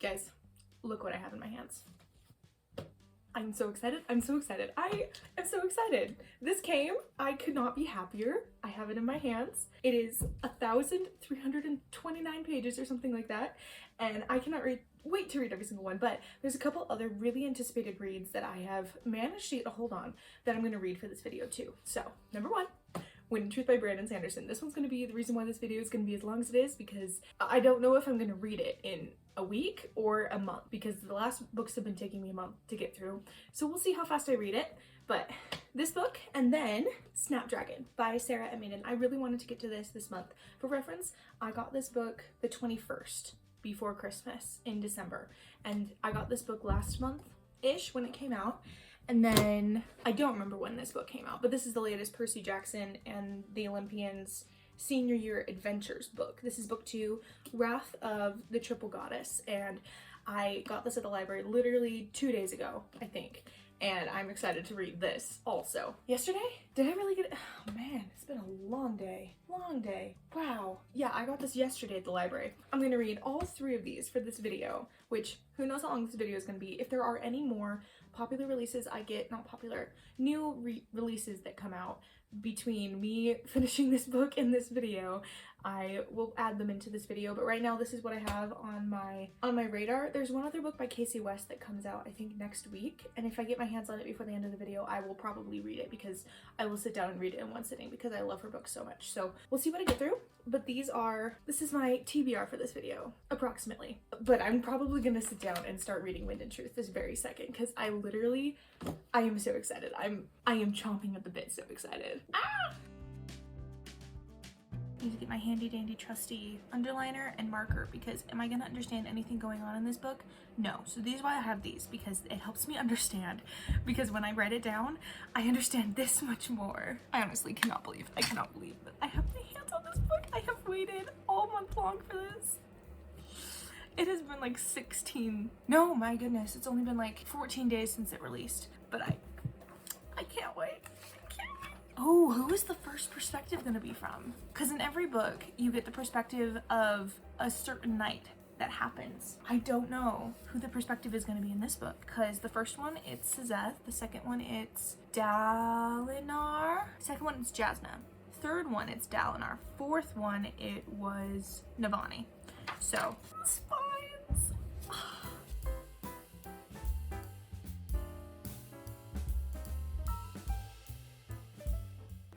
Guys, look what I have in my hands. I'm so excited. I'm so excited. I am so excited. This came. I could not be happier. I have it in my hands. It is 1,329 pages or something like that. And I cannot wait to read every single one. But there's a couple other really anticipated reads that I have managed to get a hold on that I'm going to read for this video too. So, number one, Wind and Truth by Brandon Sanderson. This one's going to be the reason why this video is going to be as long as it is, because I don't know if I'm going to read it in a week or a month, because the last books have been taking me a month to get through. So we'll see how fast I read it. But this book, and then Snapdragon by Sarah and Maiden. I really wanted to get to this month. For reference, I got this book the 21st before Christmas in December. And I got this book last month-ish when it came out. And then I don't remember when this book came out, but this is the latest Percy Jackson and the Olympians senior year adventures book. This is book 2, Wrath of the Triple Goddess, and I got this at the library literally 2 days ago, I think, and I'm excited to read this also. Yesterday? Did I really get it? Oh man, it's been a long day. Long day. Wow. Yeah, I got this yesterday at the library. I'm gonna read all 3 of these for this video, which who knows how long this video is gonna be. If there are any more popular releases I get, not popular, new releases that come out between me finishing this book and this video, I will add them into this video. But right now this is what I have on my radar. There's one other book by Casey West that comes out I think next week, and if I get my hands on it before the end of the video, I will probably read it, because I will sit down and read it in one sitting because I love her book so much. So we'll see what I get through. But this is my TBR for this video, approximately. But I'm probably gonna sit down and start reading Wind and Truth this very second, because I am so excited. I am chomping at the bit, so excited. Ah! I need to get my handy dandy trusty underliner and marker, because am I gonna understand anything going on in this book? No. So these are why I have these, because it helps me understand, because when I write it down, I understand this much more. I honestly cannot believe that I have my hands on this book. I have waited all month long for this. It has been like 16, no, my goodness, it's only been like 14 days since it released, but I can't wait. Oh, who is the first perspective gonna be from? Because in every book, you get the perspective of a certain night that happens. I don't know who the perspective is gonna be in this book, because the first one, it's Sazeth. The second one, it's Dalinar. Second one, it's Jasna. Third one, it's Dalinar. Fourth one, it was Navani. So, spines.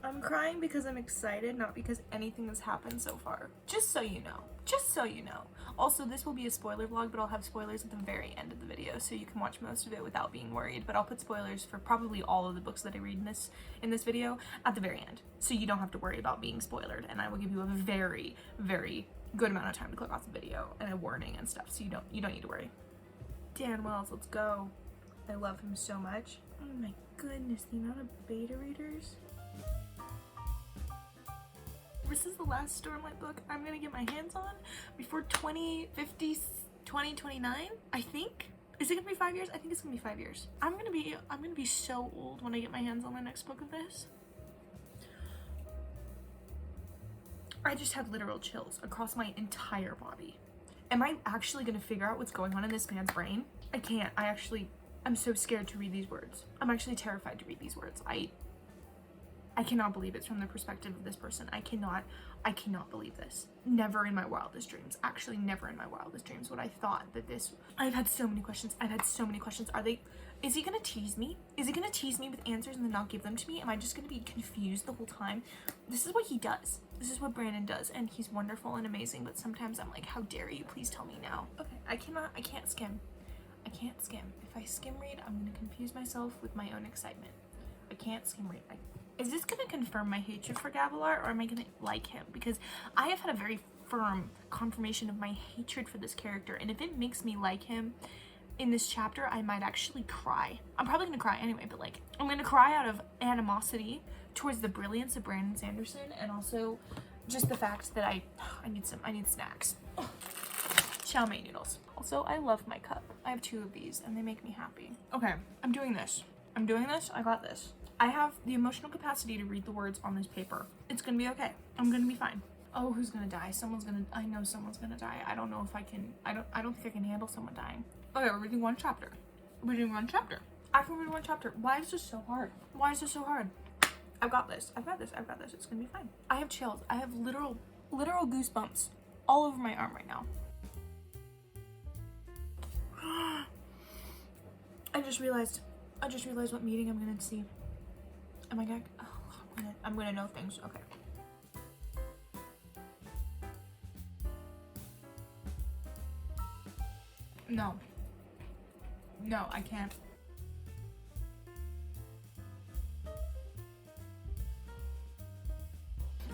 I'm crying because I'm excited, not because anything has happened so far. Just so you know. Just so you know. Also, this will be a spoiler vlog, but I'll have spoilers at the very end of the video, so you can watch most of it without being worried. But I'll put spoilers for probably all of the books that I read in this video at the very end, so you don't have to worry about being spoiled. And I will give you a very, very good amount of time to click off the video and a warning and stuff, so you don't need to worry. Dan Wells, let's go. I love him so much. Oh my goodness, the amount of beta readers. This is the last Stormlight book I'm gonna get my hands on before 2050, 2029, I think. Is it gonna be 5 years? I think it's gonna be 5 years. I'm gonna be so old when I get my hands on the next book of this. I just had literal chills across my entire body. Am I actually gonna figure out what's going on in this man's brain? I can't. I'm so scared to read these words. I'm actually terrified to read these words. I cannot believe it's from the perspective of this person. I cannot believe this. Never in my wildest dreams. Actually, never in my wildest dreams would I thought that this. I've had so many questions. Is he gonna tease me? Is he gonna tease me with answers and then not give them to me? Am I just gonna be confused the whole time? This is what he does. This is what Brandon does, and he's wonderful and amazing, but sometimes I'm like, how dare you, please tell me now. Okay, I can't skim. I can't skim. If I skim read, I'm gonna confuse myself with my own excitement. I can't skim read. Is this gonna confirm my hatred for Gavilar, or am I gonna like him? Because I have had a very firm confirmation of my hatred for this character, and if it makes me like him in this chapter, I might actually cry. I'm probably gonna cry anyway, but like, I'm gonna cry out of animosity towards the brilliance of Brandon Sanderson, and also just the fact that I need snacks. Chow mein noodles. Also, I love my cup. I have 2 of these, and they make me happy. Okay, I'm doing this. I got this. I have the emotional capacity to read the words on this paper. It's gonna be okay. I'm gonna be fine. Oh, who's gonna die? I know someone's gonna die. I don't know if I can, I don't think I can handle someone dying. Okay, we're reading one chapter. We're reading one chapter. I can read one chapter. Why is this so hard? Why is this so hard? I've got this. I've got this. I've got this. It's gonna be fine. I have chills. I have literal goosebumps all over my arm right now. I just realized what meeting I'm gonna see. Am I gonna? Oh, I'm gonna know things. Okay. No. No, I can't.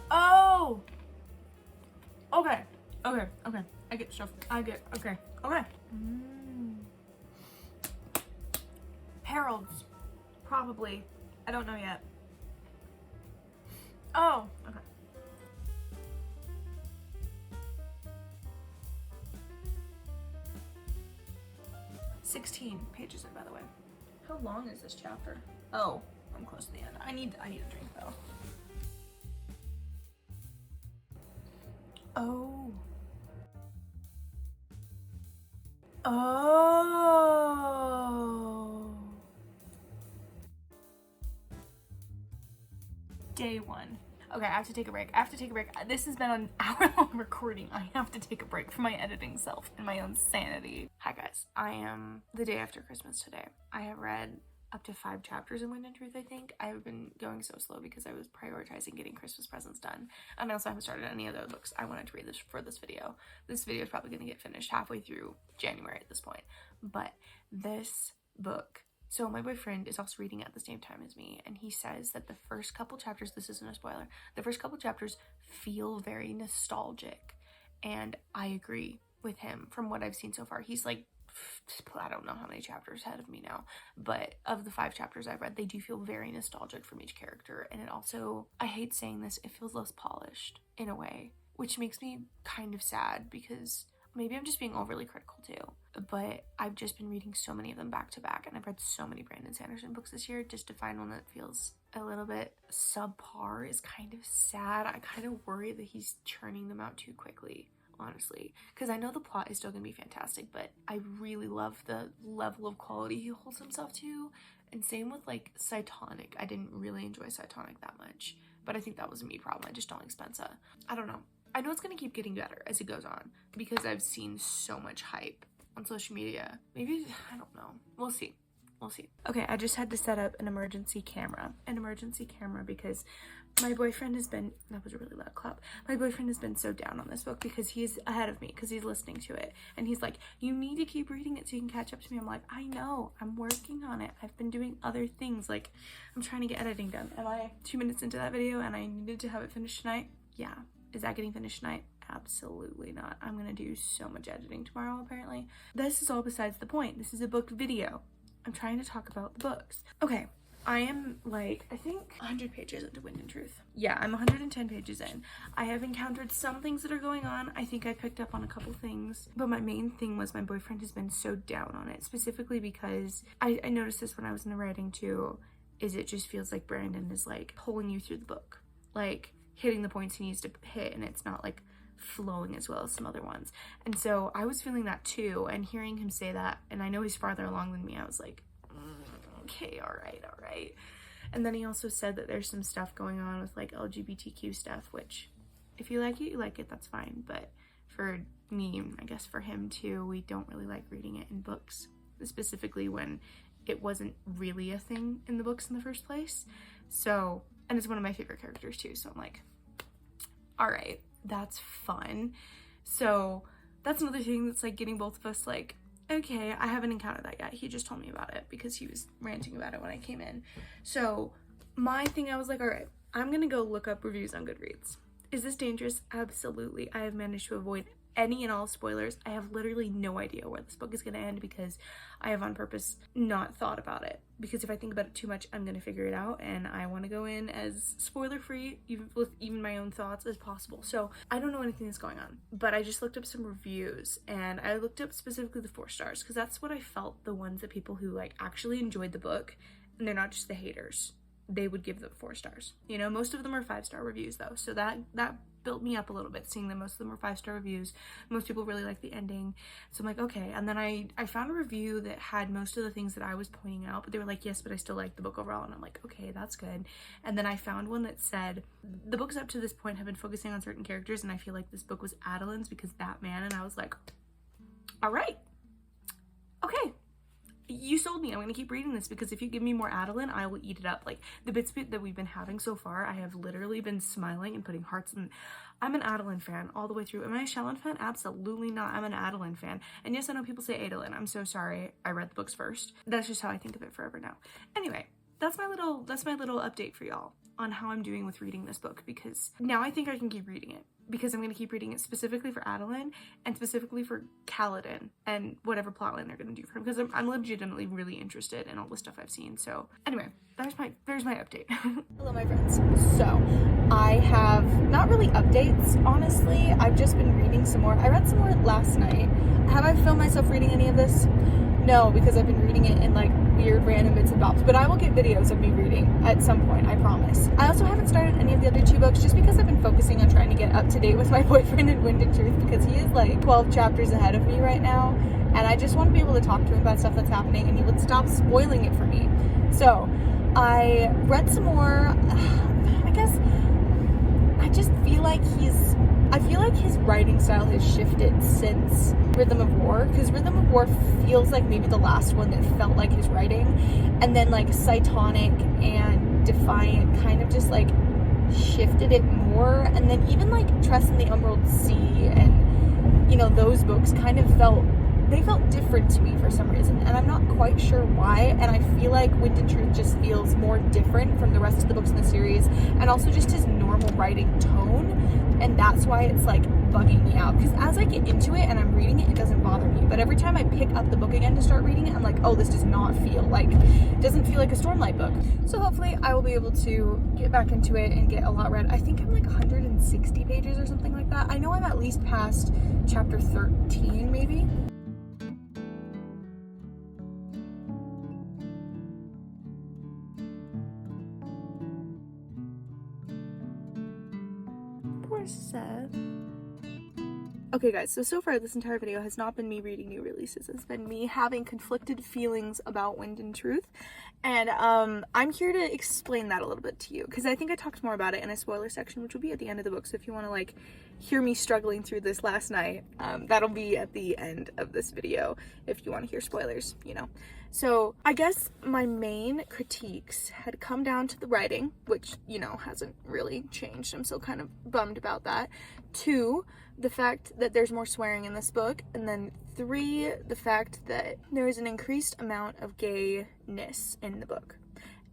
Oh! Okay. Okay. Okay. I get stuff. Okay. Okay. Heralds. Probably. I don't know yet. Oh! Okay. 16 pages in, by the way. How long is this chapter? Oh, I'm close to the end. I need a drink though. Oh. Oh. Day one. Okay, I have to take a break. This has been an hour-long recording. I have to take a break for my editing self and my own sanity. Hi guys, I am the day after Christmas today. I have read up to 5 chapters in Wind and Truth, I think. I have been going so slow because I was prioritizing getting Christmas presents done. And I also haven't started any other books I wanted to read for this video. This video is probably going to get finished halfway through January at this point. But this book, so my boyfriend is also reading it at the same time as me, and he says that the first couple chapters, this isn't a spoiler, the first couple chapters feel very nostalgic. And I agree with him from what I've seen so far. He's like, I don't know how many chapters ahead of me now, but of the 5 chapters I've read, they do feel very nostalgic from each character. And it also, I hate saying this, it feels less polished in a way, which makes me kind of sad because maybe I'm just being overly critical too. But I've just been reading so many of them back to back, and I've read so many Brandon Sanderson books this year. Just to find one that feels a little bit subpar is kind of sad. I kind of worry that he's churning them out too quickly, honestly, because I know the plot is still gonna be fantastic, but I really love the level of quality he holds himself to. And same with like Cytonic. I didn't really enjoy Cytonic that much, but I think that was a me problem. I just don't like Spencer. I don't know. I know it's gonna keep getting better as it goes on because I've seen so much hype on social media. Maybe, I don't know. We'll see. Okay, I just had to set up an emergency camera because my boyfriend has been, that was a really loud clap. My boyfriend has been so down on this book because he's ahead of me, because he's listening to it. And he's like, you need to keep reading it so you can catch up to me. I'm like, I know, I'm working on it. I've been doing other things. Like, I'm trying to get editing done. Am I 2 minutes into that video and I needed to have it finished tonight? Yeah. Is that getting finished tonight? Absolutely not. I'm gonna do so much editing tomorrow, apparently. This is all besides the point. This is a book video. I'm trying to talk about the books. Okay, I am like, I think 100 pages into Wind and Truth. Yeah, I'm 110 pages in. I have encountered some things that are going on. I think I picked up on a couple things, but my main thing was my boyfriend has been so down on it, specifically because I noticed this when I was in the writing too, is it just feels like Brandon is like pulling you through the book, like hitting the points he needs to hit, and it's not like flowing as well as some other ones. And so I was feeling that too, and hearing him say that, and I know he's farther along than me, I was like, okay, all right. And then he also said that there's some stuff going on with like LGBTQ stuff, which if you like it, you like it, that's fine. But for me, I guess for him too, we don't really like reading it in books, specifically when it wasn't really a thing in the books in the first place. So, and it's one of my favorite characters too, so I'm like, all right, that's fun. So that's another thing that's like getting both of us like, okay, I haven't encountered that yet. He just told me about it because he was ranting about it when I came in. So my thing, I was like, all right, I'm gonna go look up reviews on Goodreads. Is this dangerous? Absolutely. I have managed to avoid any and all spoilers. I have literally no idea where this book is going to end because I have on purpose not thought about it, because if I think about it too much, I'm going to figure it out, and I want to go in as spoiler free with even my own thoughts as possible. So I don't know anything that's going on, but I just looked up some reviews, and I looked up specifically the 4 stars because that's what I felt, the ones that people who like actually enjoyed the book and they're not just the haters, they would give them 4 stars. You know, most of them are 5-star reviews though, so that built me up a little bit, seeing that most of them were 5-star reviews. Most people really like the ending. So I'm like, okay. And then I found a review that had most of the things that I was pointing out, but they were like, yes, but I still like the book overall. And I'm like, okay, that's good. And then I found one that said, the books up to this point have been focusing on certain characters, and I feel like this book was Adeline's because that man. And I was like, all right, okay. You sold me. I'm gonna keep reading this, because if you give me more Adeline, I will eat it up. Like, the bits that we've been having so far, I have literally been smiling and putting hearts in. I'm an Adeline fan all the way through. Am I a Shallon fan? Absolutely not. I'm an Adeline fan. And yes, I know people say Adeline. I'm so sorry. I read the books first. That's just how I think of it forever now. Anyway, that's my little update for y'all on how I'm doing with reading this book, because now I think I can keep reading it, because I'm going to keep reading it specifically for Adeline and specifically for Kaladin and whatever plotline they're going to do for him, because I'm legitimately really interested in all the stuff I've seen. So anyway, there's my update. Hello, my friends. So I have not really updates, honestly. I've just been reading some more. I read some more last night. Have I filmed myself reading any of this? No, because I've been reading it in like weird random bits and bobs, but I will get videos of me reading at some point, I promise. I also haven't started any of the other 2 books just because I've been focusing on trying to get up to date with my boyfriend in Wind and Truth, because he is like 12 chapters ahead of me right now, and I just want to be able to talk to him about stuff that's happening, and he would stop spoiling it for me. So I read some more. I guess I just feel like his writing style has shifted since Rhythm of War, because Rhythm of War feels like maybe the last one that felt like his writing, and then like Cytonic and Defiant kind of just like shifted it more, and then even like Trust in the Emerald Sea and, you know, those books kind of felt different to me for some reason, and I'm not quite sure why. And I feel like Wind and Truth just feels more different from the rest of the books in the series, and also just his normal writing tone, and that's why it's like bugging me out, because as I get into it and I'm reading it, it doesn't bother me, but every time I pick up the book again to start reading it, I'm like, oh, this doesn't feel like a Stormlight book. So hopefully I will be able to get back into it and get a lot read. I think I'm like 160 pages or something like that. I know I'm at least past chapter 13 maybe. Poor Seth. Okay guys, so far this entire video has not been me reading new releases. It's been me having conflicted feelings about Wind and Truth, and I'm here to explain that a little bit to you, because I think I talked more about it in a spoiler section, which will be at the end of the book. So if you want to like hear me struggling through this last night, that'll be at the end of this video if you want to hear spoilers, you know. So I guess my main critiques had come down to the writing, which, you know, hasn't really changed. I'm still kind of bummed about that. 2, the fact that there's more swearing in this book. And then 3, the fact that there is an increased amount of gayness in the book.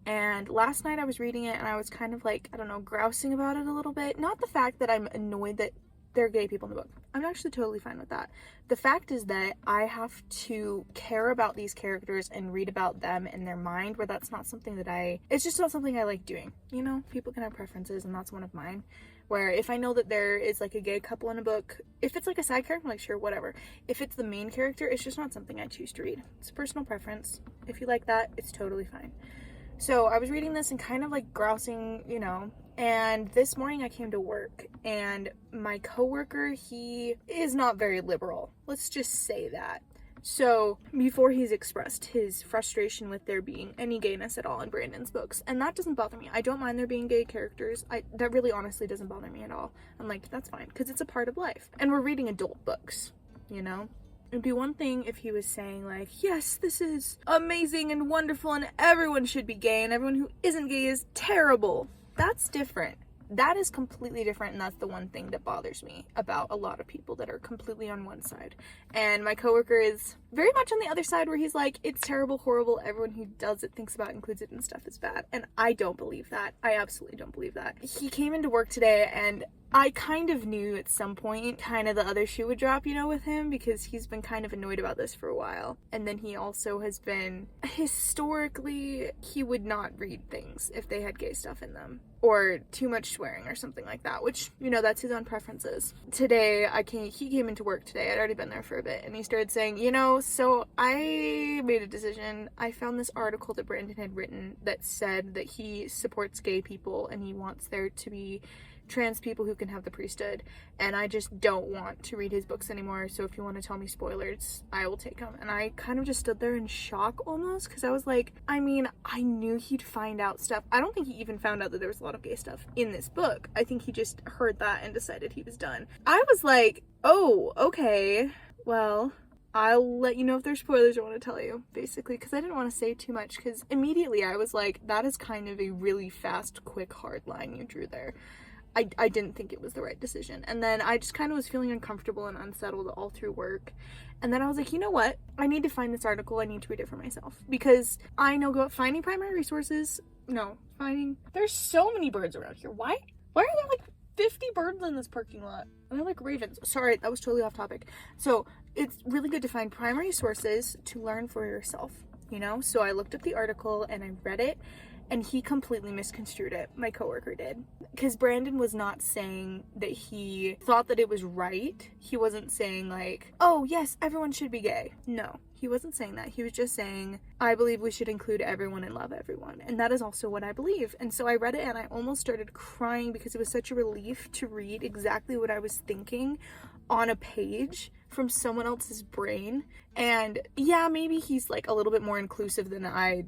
And last night I was reading it and I was kind of like, I don't know, grousing about it a little bit. Not the fact that I'm annoyed that there are gay people in the book. I'm actually totally fine with that. The fact is that I have to care about these characters and read about them in their mind, where that's not something that it's just not something I like doing. You know, people can have preferences, and that's one of mine. Where if I know that there is like a gay couple in a book, if it's like a side character, I'm like, sure, whatever. If it's the main character, it's just not something I choose to read. It's a personal preference. If you like that, it's totally fine. So I was reading this and kind of like grousing, you know, and this morning I came to work, and my coworker, he is not very liberal. Let's just say that. So before he's expressed his frustration with there being any gayness at all in Brandon's books, and that doesn't bother me. I don't mind there being gay characters. That really honestly doesn't bother me at all. I'm like, that's fine, because it's a part of life. And we're reading adult books, you know? It'd be one thing if he was saying like, yes, this is amazing and wonderful and everyone should be gay and everyone who isn't gay is terrible. That's different. That is completely different, and that's the one thing that bothers me about a lot of people that are completely on one side. And my coworker is very much on the other side, where he's like, it's terrible, horrible, everyone who does it, thinks about it, includes it and stuff is bad. And I don't believe that. I absolutely don't believe that. He came into work today, and I kind of knew at some point kind of the other shoe would drop, you know, with him, because he's been kind of annoyed about this for a while. And then he also has been, historically, he would not read things if they had gay stuff in them, or too much swearing or something like that, which, you know, that's his own preferences. Today, he came into work today, I'd already been there for a bit, and he started saying, you know, so I made a decision. I found this article that Brandon had written that said that he supports gay people and he wants there to be trans people who can have the priesthood, and I just don't want to read his books anymore. So if you want to tell me spoilers, I will take them. And I kind of just stood there in shock almost, because I was like, I mean, I knew he'd find out stuff. I don't think he even found out that there was a lot of gay stuff in this book. I think he just heard that and decided he was done. I was like, oh, okay, well, I'll let you know if there's spoilers I want to tell you, basically, because I didn't want to say too much, because immediately I was like, that is kind of a really fast, quick, hard line you drew there. I didn't think it was the right decision. And then I just kind of was feeling uncomfortable and unsettled all through work. And then I was like, you know what? I need to find this article. I need to read it for myself. Because I know finding primary resources, there's so many birds around here. Why are there like 50 birds in this parking lot? And they're like ravens. Sorry, that was totally off topic. So it's really good to find primary sources to learn for yourself, you know? So I looked up the article and I read it, and he completely misconstrued it. My coworker did. Because Brandon was not saying that he thought that it was right. He wasn't saying like, oh yes, everyone should be gay. No, he wasn't saying that. He was just saying, I believe we should include everyone and love everyone. And that is also what I believe. And so I read it and I almost started crying, because it was such a relief to read exactly what I was thinking on a page from someone else's brain. And yeah, maybe he's like a little bit more inclusive than I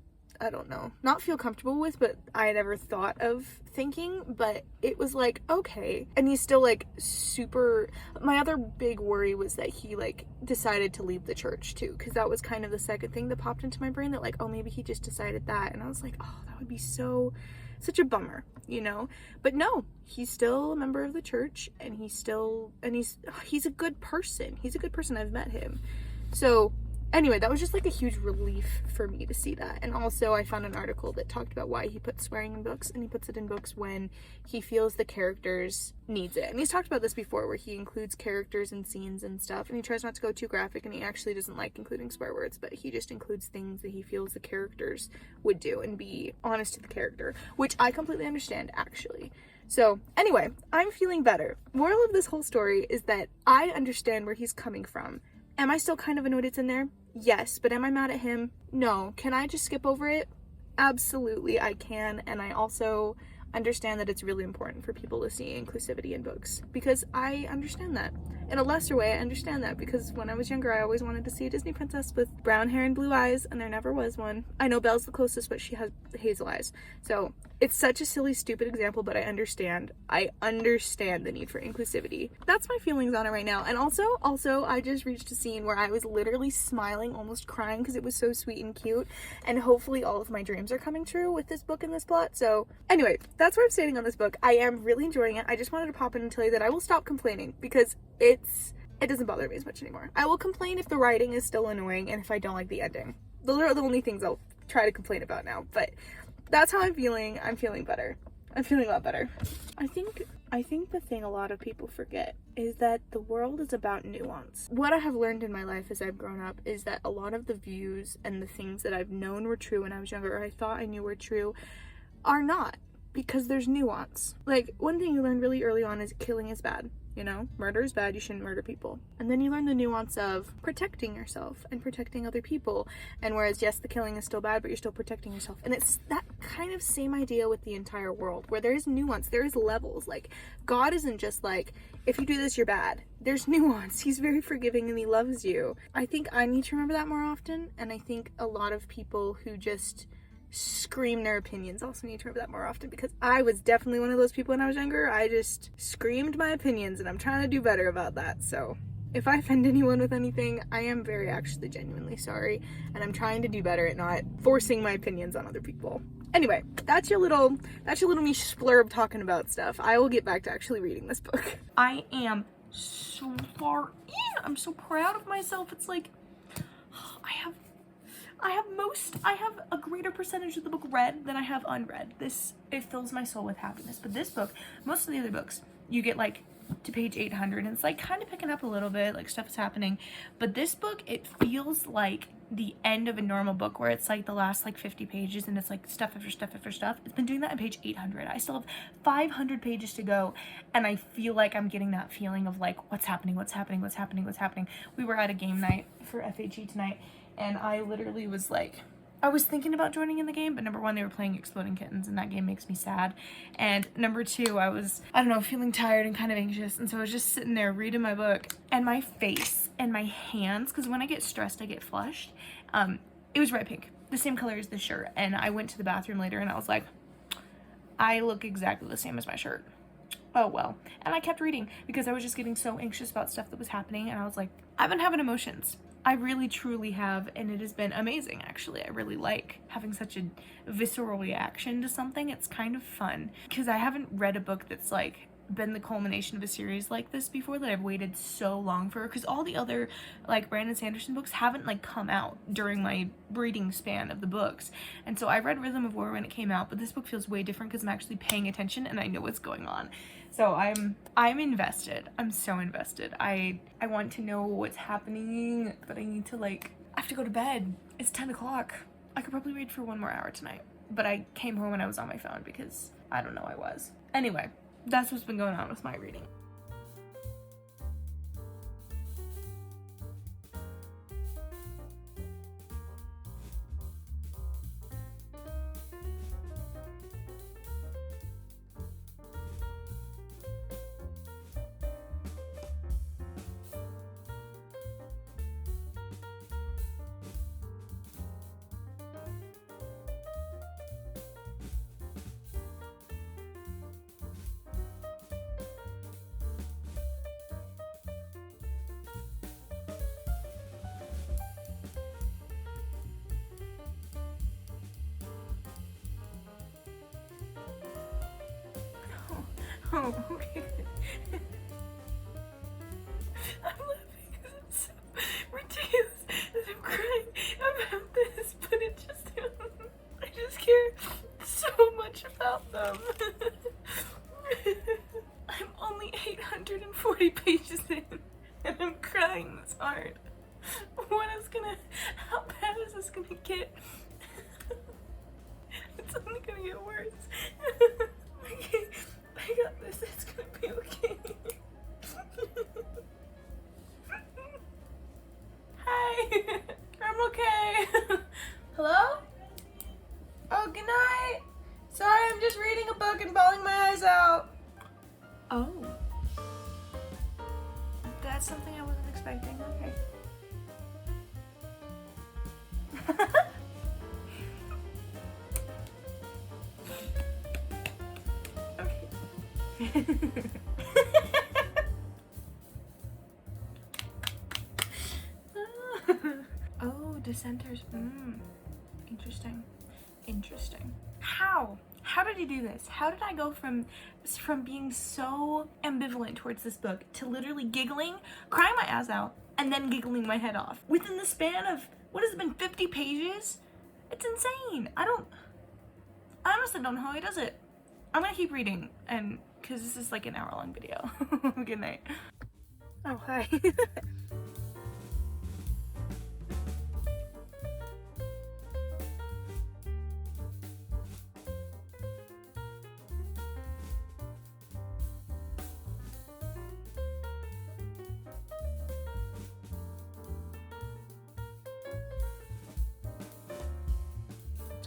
don't know, not feel comfortable with, but I had ever thought of thinking. But it was like, okay. And he's still like super, my other big worry was that he like decided to leave the church too, because that was kind of the second thing that popped into my brain, that like, oh, maybe he just decided that. And I was like, oh, that would be such a bummer, you know? But no, he's still a member of the church, and he's a good person. He's a good person. I've met him. So anyway, that was just like a huge relief for me to see that. And also I found an article that talked about why he puts swearing in books, and he puts it in books when he feels the characters needs it. And he's talked about this before, where he includes characters and scenes and stuff, and he tries not to go too graphic, and he actually doesn't like including swear words, but he just includes things that he feels the characters would do and be honest to the character, which I completely understand, actually. So anyway, I'm feeling better. Moral of this whole story is that I understand where he's coming from. Am I still kind of annoyed it's in there? Yes. But am I mad at him? No. Can I just skip over it? Absolutely, I can. And I also understand that it's really important for people to see inclusivity in books, because I understand that. In a lesser way, I understand that because when I was younger, I always wanted to see a Disney princess with brown hair and blue eyes, and there never was one. I know Belle's the closest, but she has hazel eyes. So it's such a silly, stupid example, but I understand. I understand the need for inclusivity. That's my feelings on it right now. And also, I just reached a scene where I was literally smiling, almost crying, because it was so sweet and cute. And hopefully all of my dreams are coming true with this book and this plot. So anyway, that's where I'm standing on this book. I am really enjoying it. I just wanted to pop in and tell you that I will stop complaining, because it doesn't bother me as much anymore. I will complain if the writing is still annoying and if I don't like the ending. Those are the only things I'll try to complain about now. But that's how I'm feeling. I'm feeling better. I'm feeling a lot better. I think the thing a lot of people forget is that the world is about nuance. What I have learned in my life as I've grown up is that a lot of the views and the things that I've known were true when I was younger, or I thought I knew were true, are not, because there's nuance. Like, one thing you learn really early on is killing is bad. You know, murder is bad, you shouldn't murder people. And then you learn the nuance of protecting yourself and protecting other people. And whereas, yes, the killing is still bad, but you're still protecting yourself. And it's that kind of same idea with the entire world, where there is nuance, there is levels. Like, God isn't just like, if you do this, you're bad. There's nuance. He's very forgiving and he loves you. I think I need to remember that more often. And I think a lot of people who just scream their opinions also need to remember that more often, because I was definitely one of those people when I was younger. I just screamed my opinions, and I'm trying to do better about that. So if I offend anyone with anything, I am very actually genuinely sorry, and I'm trying to do better at not forcing my opinions on other people. Anyway, that's your little me splurb talking about stuff. I will get back to actually reading this book. I am so far in. I'm so proud of myself. It's like I have a greater percentage of the book read than I have unread. It fills my soul with happiness. But this book, most of the other books, you get like to page 800 and it's like kind of picking up a little bit, like stuff is happening. But this book, it feels like the end of a normal book, where it's like the last like 50 pages and it's like stuff after stuff after stuff. It's been doing that in page 800. I still have 500 pages to go, and I feel like I'm getting that feeling of like, what's happening. We were at a game night for FHE tonight, and I literally was like I was thinking about joining in the game, but number one, they were playing Exploding Kittens, and that game makes me sad. And number two, I don't know, feeling tired and kind of anxious, and so I was just sitting there reading my book, and my face and my hands, because when I get stressed, I get flushed, it was red pink, the same color as the shirt, and I went to the bathroom later, and I was like, I look exactly the same as my shirt. Oh well. And I kept reading because I was just getting so anxious about stuff that was happening, and I was like, I've been having emotions. I really truly have, and it has been amazing actually. I really like having such a visceral reaction to something. It's kind of fun because I haven't read a book that's like been the culmination of a series like this before, that I've waited so long for, because all the other like Brandon Sanderson books haven't like come out during my reading span of the books. And so I read Rhythm of War when it came out, but this book feels way different because I'm actually paying attention and I know what's going on. So I'm invested. I'm so invested. I want to know what's happening, but I need to I have to go to bed. It's 10 o'clock. I could probably read for 1 more hour tonight, but I came home and I was on my phone because I don't know, I was. Anyway, that's what's been going on with my reading. Oh, okay. I'm laughing because it's so ridiculous that I'm crying about this, but it just, I just care so much about them. I'm only 840 pages in, and I'm crying this hard. How bad is this gonna get? It's only gonna get worse. Okay. I got this, it's gonna be okay. Hi, I'm okay. Hello? Oh, good night. Sorry, I'm just reading a book and bawling my eyes out. Oh. That's something I wasn't expecting, okay. Oh, dissenters. Interesting. How did he do this? How did I go from being so ambivalent towards this book to literally giggling, crying my ass out, and then giggling my head off within the span of, what has it been, 50 pages? It's insane. I honestly don't know how he does it. I'm gonna keep reading, and because this is like an hour-long video. Good night. Oh, hi.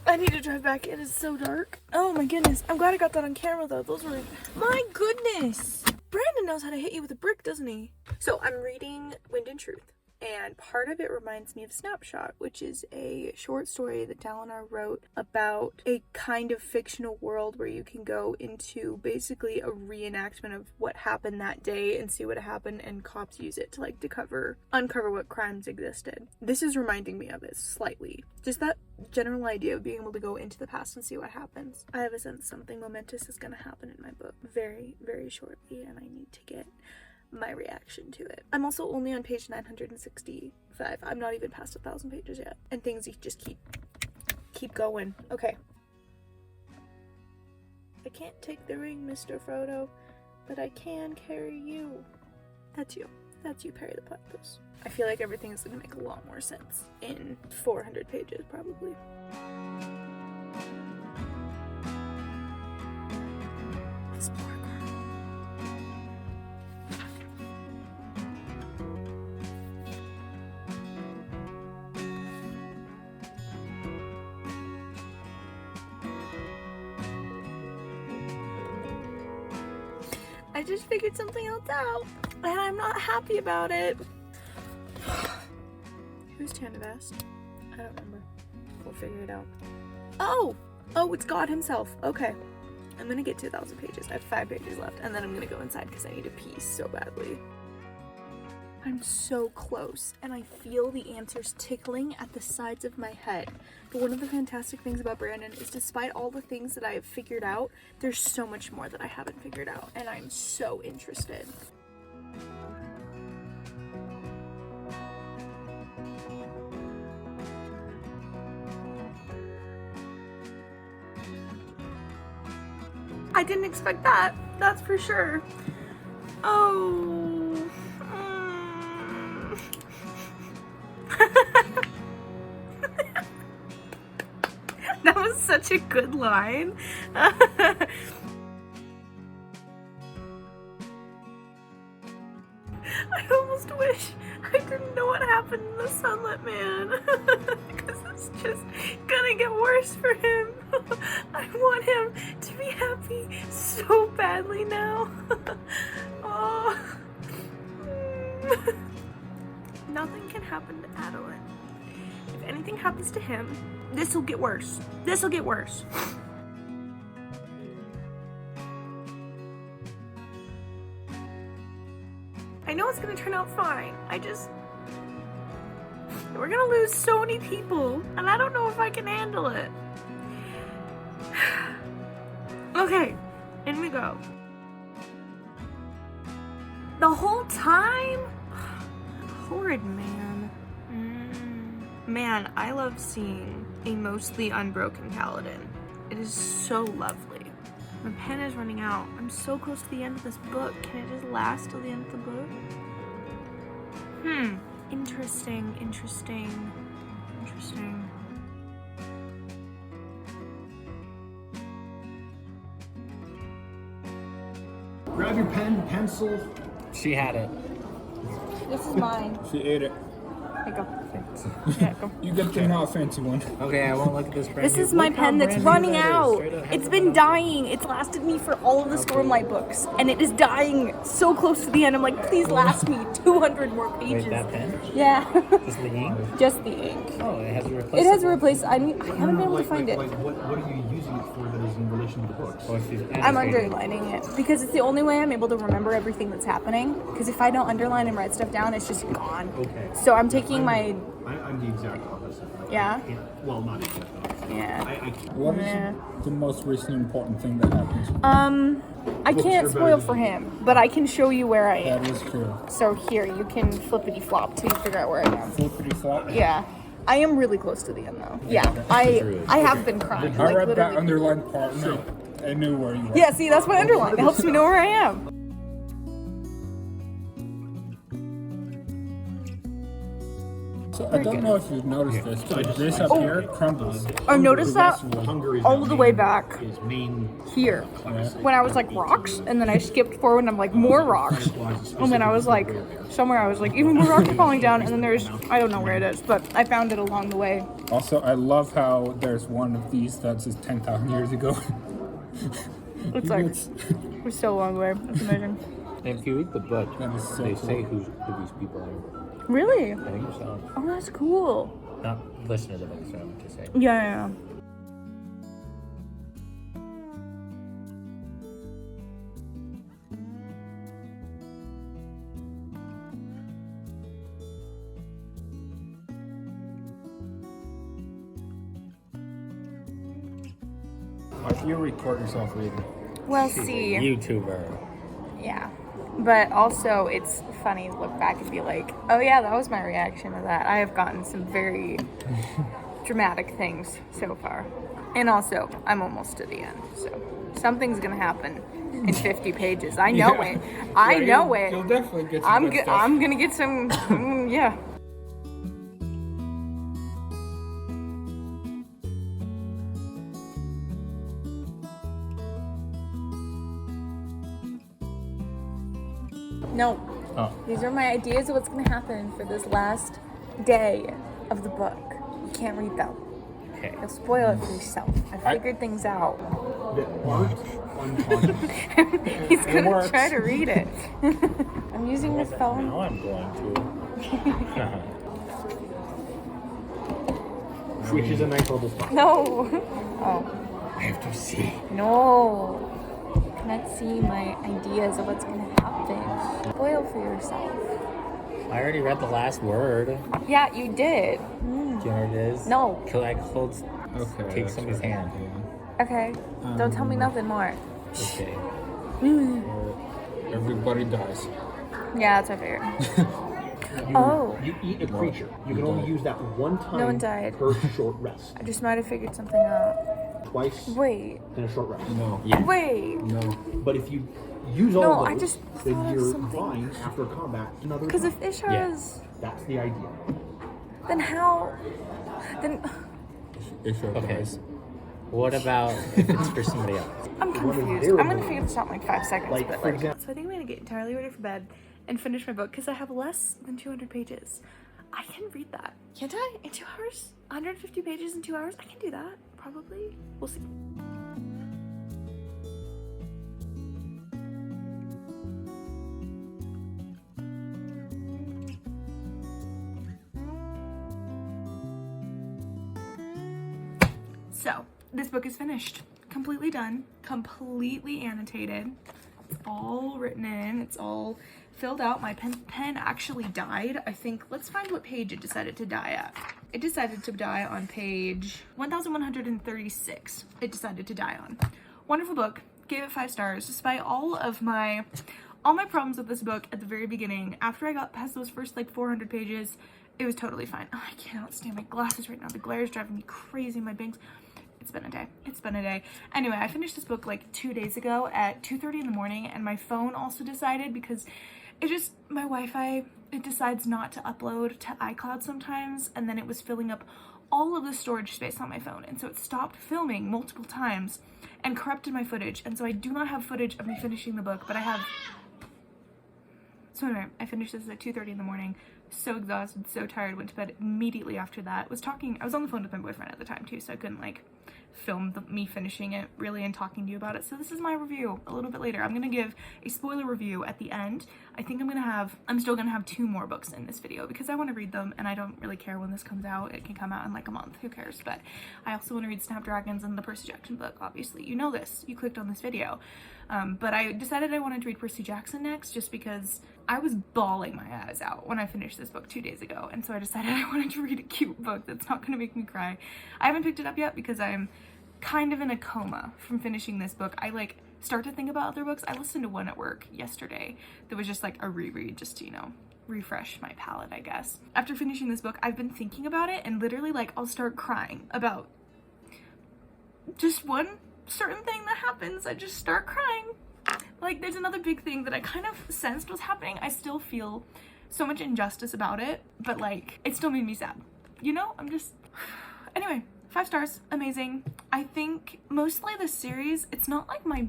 I need to drive back. It is so dark. Oh my goodness. I'm glad I got that on camera though. Those were... My goodness. Brandon knows how to hit you with a brick, doesn't he? So I'm reading Wind and Truth, and part of it reminds me of Snapshot, which is a short story that Dalinar wrote about a kind of fictional world where you can go into basically a reenactment of what happened that day and see what happened, and cops use it to like uncover what crimes existed. This is reminding me of it slightly. Just that general idea of being able to go into the past and see what happens. I have a sense something momentous is going to happen in my book very, very shortly, and I need to get my reaction to it. I'm also only on page 965. I'm not even past 1,000 pages yet, and things just keep going. Okay. I can't take the ring, Mr. Frodo, but I can carry you. That's you. That's you, Perry the Platypus. I feel like everything is going to make a lot more sense in 400 pages, probably. This poor girl. just figured something else out, and I'm not happy about it. Who's Tanavast? I don't remember. We'll figure it out. Oh, it's God himself. Okay. I'm gonna get to 1,000 pages. I have 5 pages left, and then I'm gonna go inside because I need to pee so badly. I'm so close, and I feel the answers tickling at the sides of my head. But one of the fantastic things about Brandon is despite all the things that I have figured out, there's so much more that I haven't figured out, and I'm so interested. I didn't expect that, that's for sure. Oh. That was such a good line. I almost wish I didn't know what happened in the Sunlit Man. Because it's just gonna get worse for him. I want him to be happy so badly now. Oh. Nothing can happen to Adeline. If anything happens to him, this'll get worse. This'll get worse. I know it's gonna turn out fine. We're gonna lose so many people, and I don't know if I can handle it. Okay, in we go. The whole time? Horrid man. Man, I love seeing a mostly unbroken paladin. It is so lovely. My pen is running out. I'm so close to the end of this book. Can it just last till the end of the book? Interesting. Grab your pen, pencil. She had it. This is mine. She ate it. Here you go. Yeah, go. You get the not fancy one. Okay, I won't look at this brand This is my pen that's running out. It's been dying. It's lasted me for all of the Stormlight books, and it is dying so close to the end. I'm like, please last me 200 more pages. Wait, that pen? Yeah. Just the ink? Just the ink. Oh, it has a replacement. It has a replace. I haven't been able to find it. What are you using it for that is in relation to the books? Oh, she's I'm annotating. underlining it because it's the only way I'm able to remember everything that's happening. Because if I don't underline and write stuff down, it's just gone. Okay. So I'm taking my. I'm the exact opposite. Yeah? Well, not exact opposite. Yeah. What is the most recent important thing that happens? I can't spoil for him, but I can show you where I am. That is true. So here, you can flippity flop till you figure out where I am. Flippity flop? Yeah. I am really close to the end though. Yeah. I have been crying. I read that underlined part. No, I knew where you were. Yeah, see, that's my underline. It helps me know where I am. So I don't know if you've noticed this, but this up here crumbles. I noticed that Hungary's all the way back His main here. When I was like rocks, and then I skipped forward and I'm like more rocks. And then I was like, somewhere I was like, even more rocks are falling down, and then there's, I don't know where it is, but I found it along the way. Also, I love how there's one of these that says 10,000 years ago. It's like, it's so long way. It's amazing. And if you read the book, That is so they cool. say who these people are. Really? I think so. Oh, that's cool. Not listen to the book, so I meant to say. Yeah. Why do you record yourself reading? Well, She's see. a YouTuber. Yeah. But also, it's funny to look back and be like, oh yeah, that was my reaction to that. I have gotten some very dramatic things so far. And also, I'm almost to the end, so something's gonna happen in 50 pages. I know it. I know it. You'll definitely get some good stuff. I'm gonna get some, yeah. No. Oh. These are my ideas of what's going to happen for this last day of the book. You can't read them. Okay. You'll spoil it for yourself. I figured things out. that aren't unconscious. He's gonna works. try to read it. I'm using this phone. Now I'm going to. Which is a nice little spot. No. Oh. I have to see. No. You cannot see my ideas of what's gonna happen. Spoil for yourself. I already read the last word. Yeah, you did. Do you know what it is? No. Collect holds. Okay. Take that's somebody's right, hand. yeah. Okay. Don't tell me nothing more. Okay. Everybody dies. Yeah, that's what I figured. You eat a creature. You can only use that one time No one died. per short rest. I just might have figured something out. Twice Wait. in a short rest. No. Yeah. Wait. No. But if you use all No, those, I just then thought of you're something. fine after combat another Because time. if Ish has, That's the idea. then how? Then If it Okay. dies. What about if it's for somebody else? I'm confused. their I'm gonna ability? figure this out in like 5 seconds. Like, but for example, So I think I'm gonna get entirely ready for bed and finish my book because I have less than 200 pages. I can read that. Can't I? In 2 hours? 150 pages in 2 hours? I can do that, probably. We'll see. So, this book is finished. Completely done. Completely annotated. It's all written in. It's all filled out. My pen actually died. I think, let's find what page it decided to die at. It decided to die on page 1136. It decided to die on. Wonderful book. Gave it 5 stars. Despite all my problems with this book at the very beginning, after I got past those first like 400 pages, it was totally fine. Oh, I cannot stand my glasses right now. The glare is driving me crazy. My bangs. It's been a day. It's been a day. Anyway, I finished this book like 2 days ago at 2:30 in the morning, and my phone also decided, because it just, my Wi-Fi, it decides not to upload to iCloud sometimes, and then it was filling up all of the storage space on my phone, and so it stopped filming multiple times and corrupted my footage, and so I do not have footage of me finishing the book, but I have. So anyway, I finished this at 2:30 in the morning. So exhausted, so tired, went to bed immediately after that. I was on the phone with my boyfriend at the time too, so I couldn't like film me finishing it really and talking to you about it. So this is my review a little bit later. I'm gonna give a spoiler review at the end. I think I'm still gonna have 2 more books in this video because I want to read them, and I don't really care when this comes out. It can come out in like a month, who cares? But I also want to read Snapdragons and the Percy Jackson book, obviously. You know this, you clicked on this video. But I decided I wanted to read Percy Jackson next just because I was bawling my eyes out when I finished this book 2 days ago, and so I decided I wanted to read a cute book that's not gonna make me cry. I haven't picked it up yet because I'm kind of in a coma from finishing this book. I like start to think about other books. I listened to one at work yesterday that was just like a reread, just to, you know, refresh my palette, I guess. After finishing this book, I've been thinking about it, and literally like I'll start crying about just one certain thing that happens. I just start crying. Like there's another big thing that I kind of sensed was happening. I still feel so much injustice about it, but like it still made me sad. You know, I'm just anyway, 5 stars, amazing. I think mostly the series, it's not my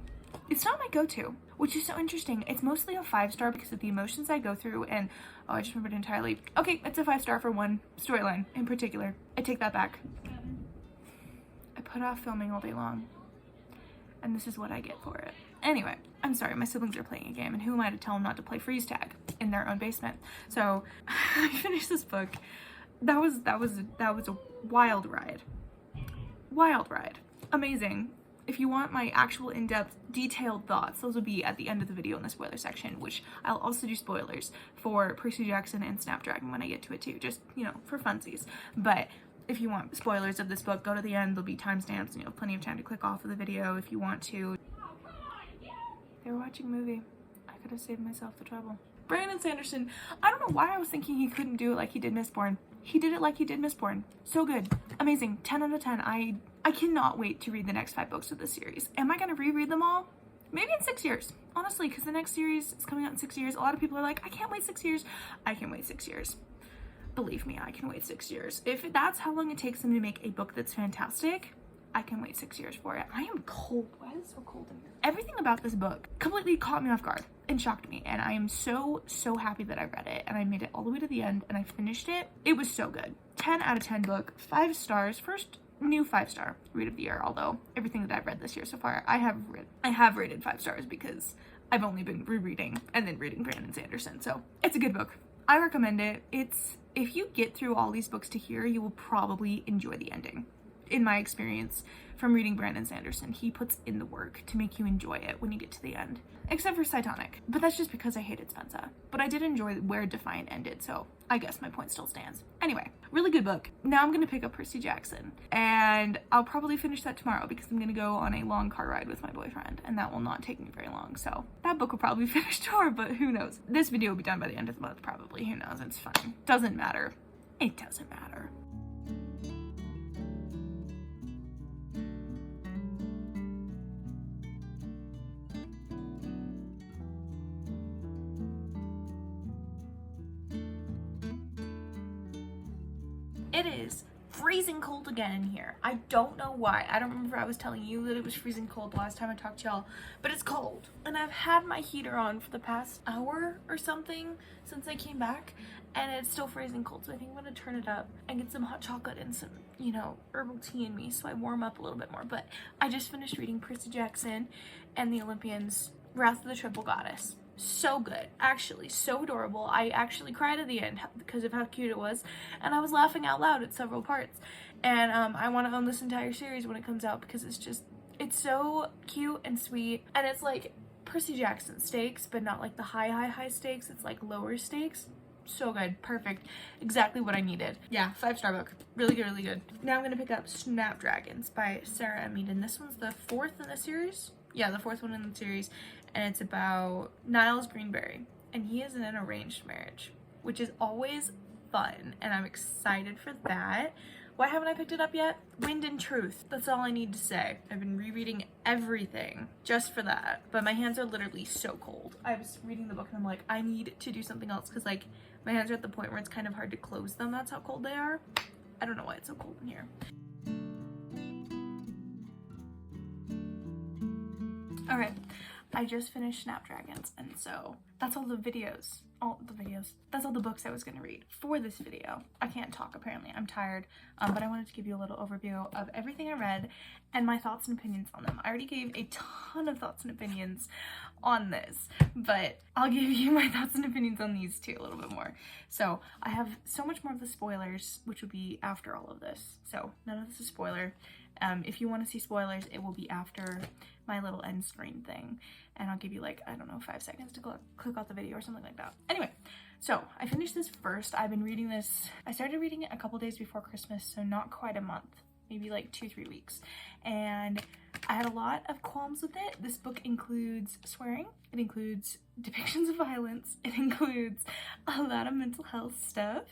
go-to, which is so interesting. It's mostly a 5-star because of the emotions I go through, and oh, I just remembered entirely. Okay, it's a 5-star for one storyline in particular. I take that back. I put off filming all day long, and this is what I get for it. Anyway, I'm sorry, my siblings are playing a game, and who am I to tell them not to play freeze tag in their own basement? So I finished this book. That was a wild ride. Wild ride. Amazing. If you want my actual in-depth, detailed thoughts, those will be at the end of the video in the spoiler section, which I'll also do spoilers for Percy Jackson and Snapdragon when I get to it too, just, you know, for funsies. But if you want spoilers of this book, go to the end. There'll be timestamps, and you have plenty of time to click off of the video if you want to. They were watching a movie. I could have saved myself the trouble. Brandon Sanderson, I don't know why I was thinking he couldn't do it like he did Mistborn. He did it like he did Mistborn. So good. Amazing. 10 out of 10. I cannot wait to read the next 5 books of this series. Am I going to reread them all? Maybe in 6 years. Honestly, because the next series is coming out in 6 years. A lot of people are like, I can't wait 6 years. I can wait 6 years. Believe me, I can wait 6 years. If that's how long it takes them to make a book that's fantastic, I can wait 6 years for it. I am cold. Why is it so cold in here? Everything about this book completely caught me off guard and shocked me, and I am so happy that I read it, and I made it all the way to the end, and I finished it. It was so good. 10 out of 10 book, 5 stars. new 5-star read of the year, although everything that I've read this year so far, I have rated 5 stars because I've only been rereading and then reading Brandon Sanderson. So it's a good book. I recommend it. If you get through all these books to here, you will probably enjoy the ending. In my experience from reading Brandon Sanderson, he puts in the work to make you enjoy it when you get to the end. Except for Cytonic, but that's just because I hated Spensa. But I did enjoy where Defiant ended, so I guess my point still stands. Anyway, really good book. Now I'm gonna pick up Percy Jackson, and I'll probably finish that tomorrow because I'm gonna go on a long car ride with my boyfriend, and that will not take me very long, so that book will probably finish tomorrow, but who knows. This video will be done by the end of the month, probably. Who knows? It's fine. Doesn't matter. It doesn't matter. It is freezing cold again in here. I don't know why. I don't remember if I was telling you that it was freezing cold the last time I talked to y'all, but it's cold. And I've had my heater on for the past hour or something since I came back, and it's still freezing cold. So I think I'm gonna turn it up and get some hot chocolate and some, you know, herbal tea in me so I warm up a little bit more. But I just finished reading Percy Jackson and the Olympians, Wrath of the Triple Goddess. So good, actually, so adorable. I actually cried at the end because of how cute it was, and I was laughing out loud at several parts. And I want to own this entire series when it comes out because it's so cute and sweet, and it's like Percy Jackson stakes, but not like the high stakes. It's like lower stakes. So good, perfect, exactly what I needed. Yeah, 5-star book, really good, really good. Now I'm gonna pick up Snapdragons by Sarah M. Eden. This one's the 4th in the series. Yeah, the 4th one in the series, and it's about Niles Greenberry, and he is in an arranged marriage, which is always fun, and I'm excited for that. Why haven't I picked it up yet? Wind and Truth, that's all I need to say. I've been rereading everything just for that, but my hands are literally so cold. I was reading the book and I'm like, I need to do something else because like my hands are at the point where it's kind of hard to close them. That's how cold they are. I don't know why it's so cold in here. All right, I just finished Snapdragons, and so that's all the that's all the books I was gonna read for this video. I can't talk apparently, I'm tired, but I wanted to give you a little overview of everything I read and my thoughts and opinions on them. I already gave a ton of thoughts and opinions on this, but I'll give you my thoughts and opinions on these too a little bit more. So I have so much more of the spoilers, which will be after all of this, so none of this is spoiler. If you want to see spoilers, it will be after my little end screen thing, and I'll give you like, I don't know, 5 seconds to click out the video or something like that. Anyway, so I finished this first. I've been reading this, I started reading it a couple days before Christmas, so not quite a month, maybe like 2-3 weeks, and I had a lot of qualms with it. This book includes swearing, it includes depictions of violence, it includes a lot of mental health stuff.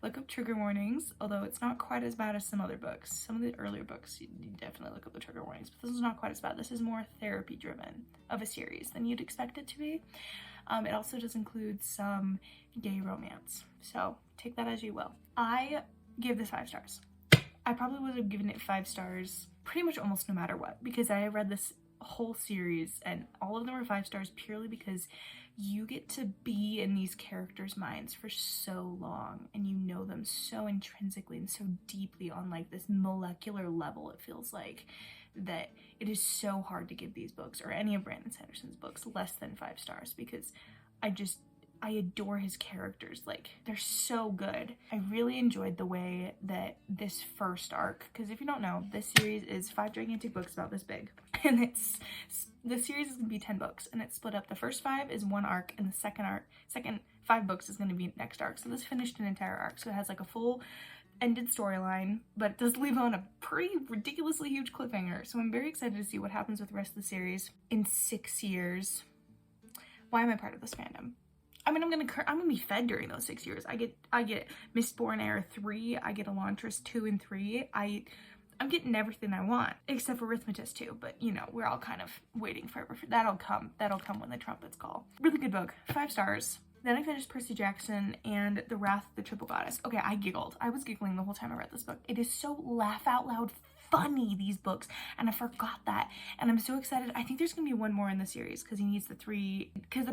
Look up trigger warnings, although it's not quite as bad as some other books. Some of the earlier books, you definitely look up the trigger warnings, but this is not quite as bad. This is more therapy driven of a series than you'd expect it to be. It also does include some gay romance, so take that as you will. I give this 5 stars. I probably would have given it 5 stars pretty much almost no matter what, because I read this whole series and all of them are 5 stars purely because you get to be in these characters' minds for so long and you know them so intrinsically and so deeply on like this molecular level. It feels like that it is so hard to give these books or any of Brandon Sanderson's books less than 5 stars because I adore his characters. Like, they're so good. I really enjoyed the way that this first arc, because if you don't know, this series is 5 gigantic books about this big, and the series is gonna be 10 books, and it's split up. The first 5 is one arc, and the second 5 books is gonna be next arc. So this finished an entire arc, so it has like a full ended storyline, but it does leave on a pretty ridiculously huge cliffhanger. So I'm very excited to see what happens with the rest of the series in 6 years. Why am I part of this fandom? I mean, I'm gonna be fed during those 6 years. I get Mistborn Era 3, I get Elantris 2 and 3. I'm getting everything I want, except for Arithmetus 2, but you know, we're all kind of waiting forever for that'll come when the trumpets call. Really good book, 5 stars. Then I finished Percy Jackson and The Wrath of the Triple Goddess. Okay, I giggled. I was giggling the whole time I read this book. It is so laugh out loud funny, these books, and I forgot that, and I'm so excited. I think there's gonna be one more in the series because he needs the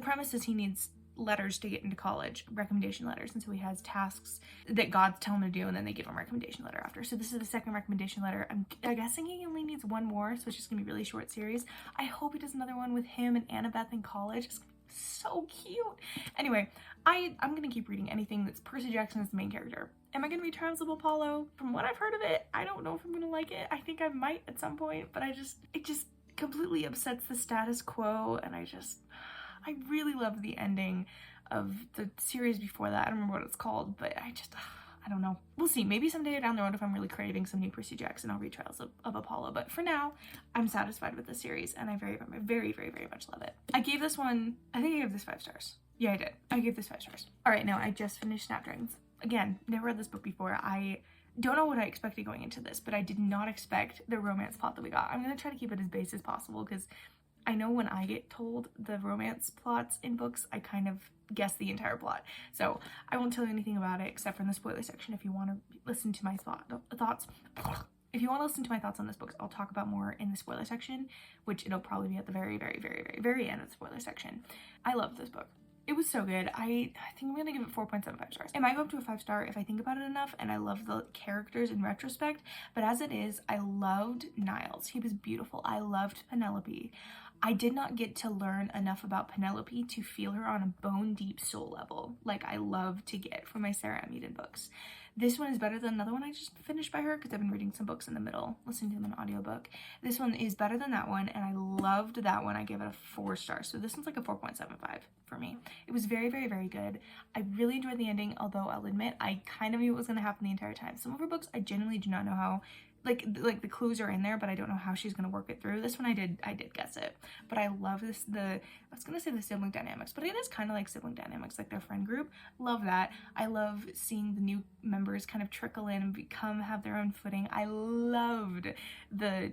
premise is he needs letters to get into college, recommendation letters, and so he has tasks that God's telling him to do, and then they give him a recommendation letter after. So this is the second recommendation letter. I'm guessing he only needs one more, so it's just gonna be a really short series. I hope he does another one with him and Annabeth in college. It's so cute. Anyway, I'm gonna keep reading anything that's Percy Jackson as the main character. Am I gonna read Trials of Apollo? From what I've heard of it, I don't know if I'm gonna like it. I think I might at some point, but it just completely upsets the status quo, and I really love the ending of the series before that. I don't remember what it's called, but I don't know. We'll see. Maybe someday down the road, if I'm really craving some new Percy Jackson, I'll read Trials of Apollo. But for now, I'm satisfied with the series, and I very, very, very, very much love it. I gave this one, I think I gave this 5 stars. Yeah, I did. I gave this 5 stars. All right, now I just finished Snapdragons. Again, never read this book before. I don't know what I expected going into this, but I did not expect the romance plot that we got. I'm going to try to keep it as base as possible, because I know when I get told the romance plots in books, I kind of guess the entire plot. So I won't tell you anything about it except for in the spoiler section. If you want to listen to my thoughts, if you want to listen to my thoughts on this book, I'll talk about more in the spoiler section, which it'll probably be at the very, very, very, very, very end of the spoiler section. I love this book. It was so good. I think I'm gonna give it 4.75 stars. It might go up to a 5 star if I think about it enough, and I love the characters in retrospect, but as it is, I loved Niles. He was beautiful. I loved Penelope. I did not get to learn enough about Penelope to feel her on a bone deep soul level like I love to get from my Sarah M. Eden books. This one is better than another one I just finished by her, because I've been reading some books in the middle, listening to them in an audiobook. This one is better than that one, and I loved that one. I gave it a 4 stars. So this one's like a 4.75 for me. It was very, very, very good. I really enjoyed the ending, although I'll admit I kind of knew what was going to happen the entire time. Some of her books I genuinely do not know how, like the clues are in there, but I don't know how she's going to work it through. This one I did guess it. But I love this, I was going to say the sibling dynamics, but it is kind of like sibling dynamics, like their friend group. Love that. I love seeing the new members kind of trickle in and have their own footing. I loved the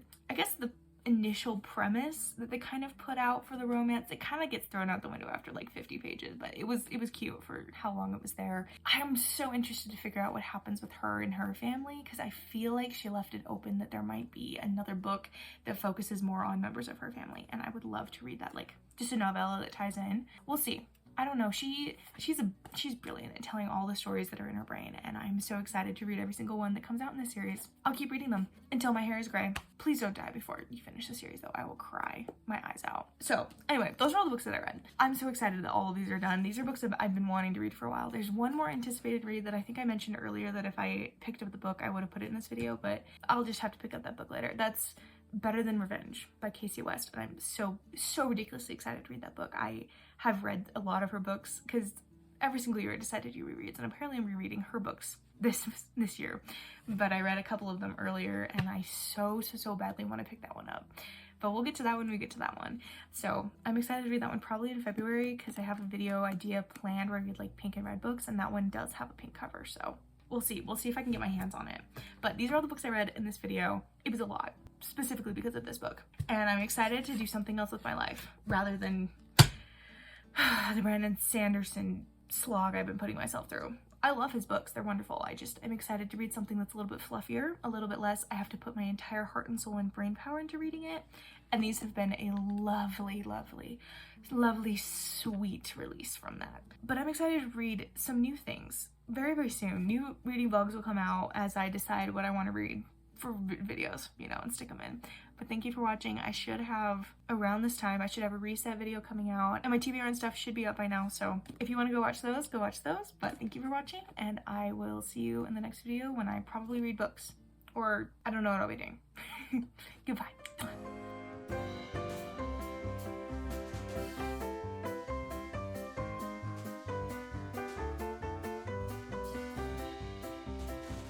initial premise that they kind of put out for the romance. It kind of gets thrown out the window after like 50 pages, but it was cute for how long it was there. I am so interested to figure out what happens with her and her family, because I feel like she left it open that there might be another book that focuses more on members of her family, and I would love to read that, like just a novella that ties in. We'll see. I don't know. She's brilliant at telling all the stories that are in her brain, and I'm so excited to read every single one that comes out in this series. I'll keep reading them until my hair is gray. Please don't die before you finish the series, though. I will cry my eyes out. So anyway, those are all the books that I read. I'm so excited that all of these are done. These are books that I've been wanting to read for a while. There's one more anticipated read that I think I mentioned earlier, that if I picked up the book, I would have put it in this video, but I'll just have to pick up that book later. That's Better Than Revenge by Casey West, and I'm so ridiculously excited to read that book. I have read a lot of her books, because every single year I decide to do rereads, and apparently I'm rereading her books this year, but I read a couple of them earlier, and I so badly want to pick that one up. But we'll get to that when we get to that one. So I'm excited to read that one probably in February, because I have a video idea planned where I read like pink and red books, and that one does have a pink cover, so we'll see if I can get my hands on it. But these are all the books I read in this video. It was a lot, specifically because of this book, and I'm excited to do something else with my life rather than the Brandon Sanderson slog I've been putting myself through. I love his books. They're wonderful. I'm excited to read something that's a little bit fluffier, a little bit less. I have to put my entire heart and soul and brain power into reading it, and these have been a lovely, sweet release from that. But I'm excited to read some new things very, very soon. New reading vlogs will come out as I decide what I want to read for videos, and stick them in. But thank you for watching. I should have, around this time, I should have a reset video coming out, and my TBR and stuff should be up by now, so if you want to go watch those, but thank you for watching, and I will see you in the next video when I probably read books, or I don't know what I'll be doing. Goodbye.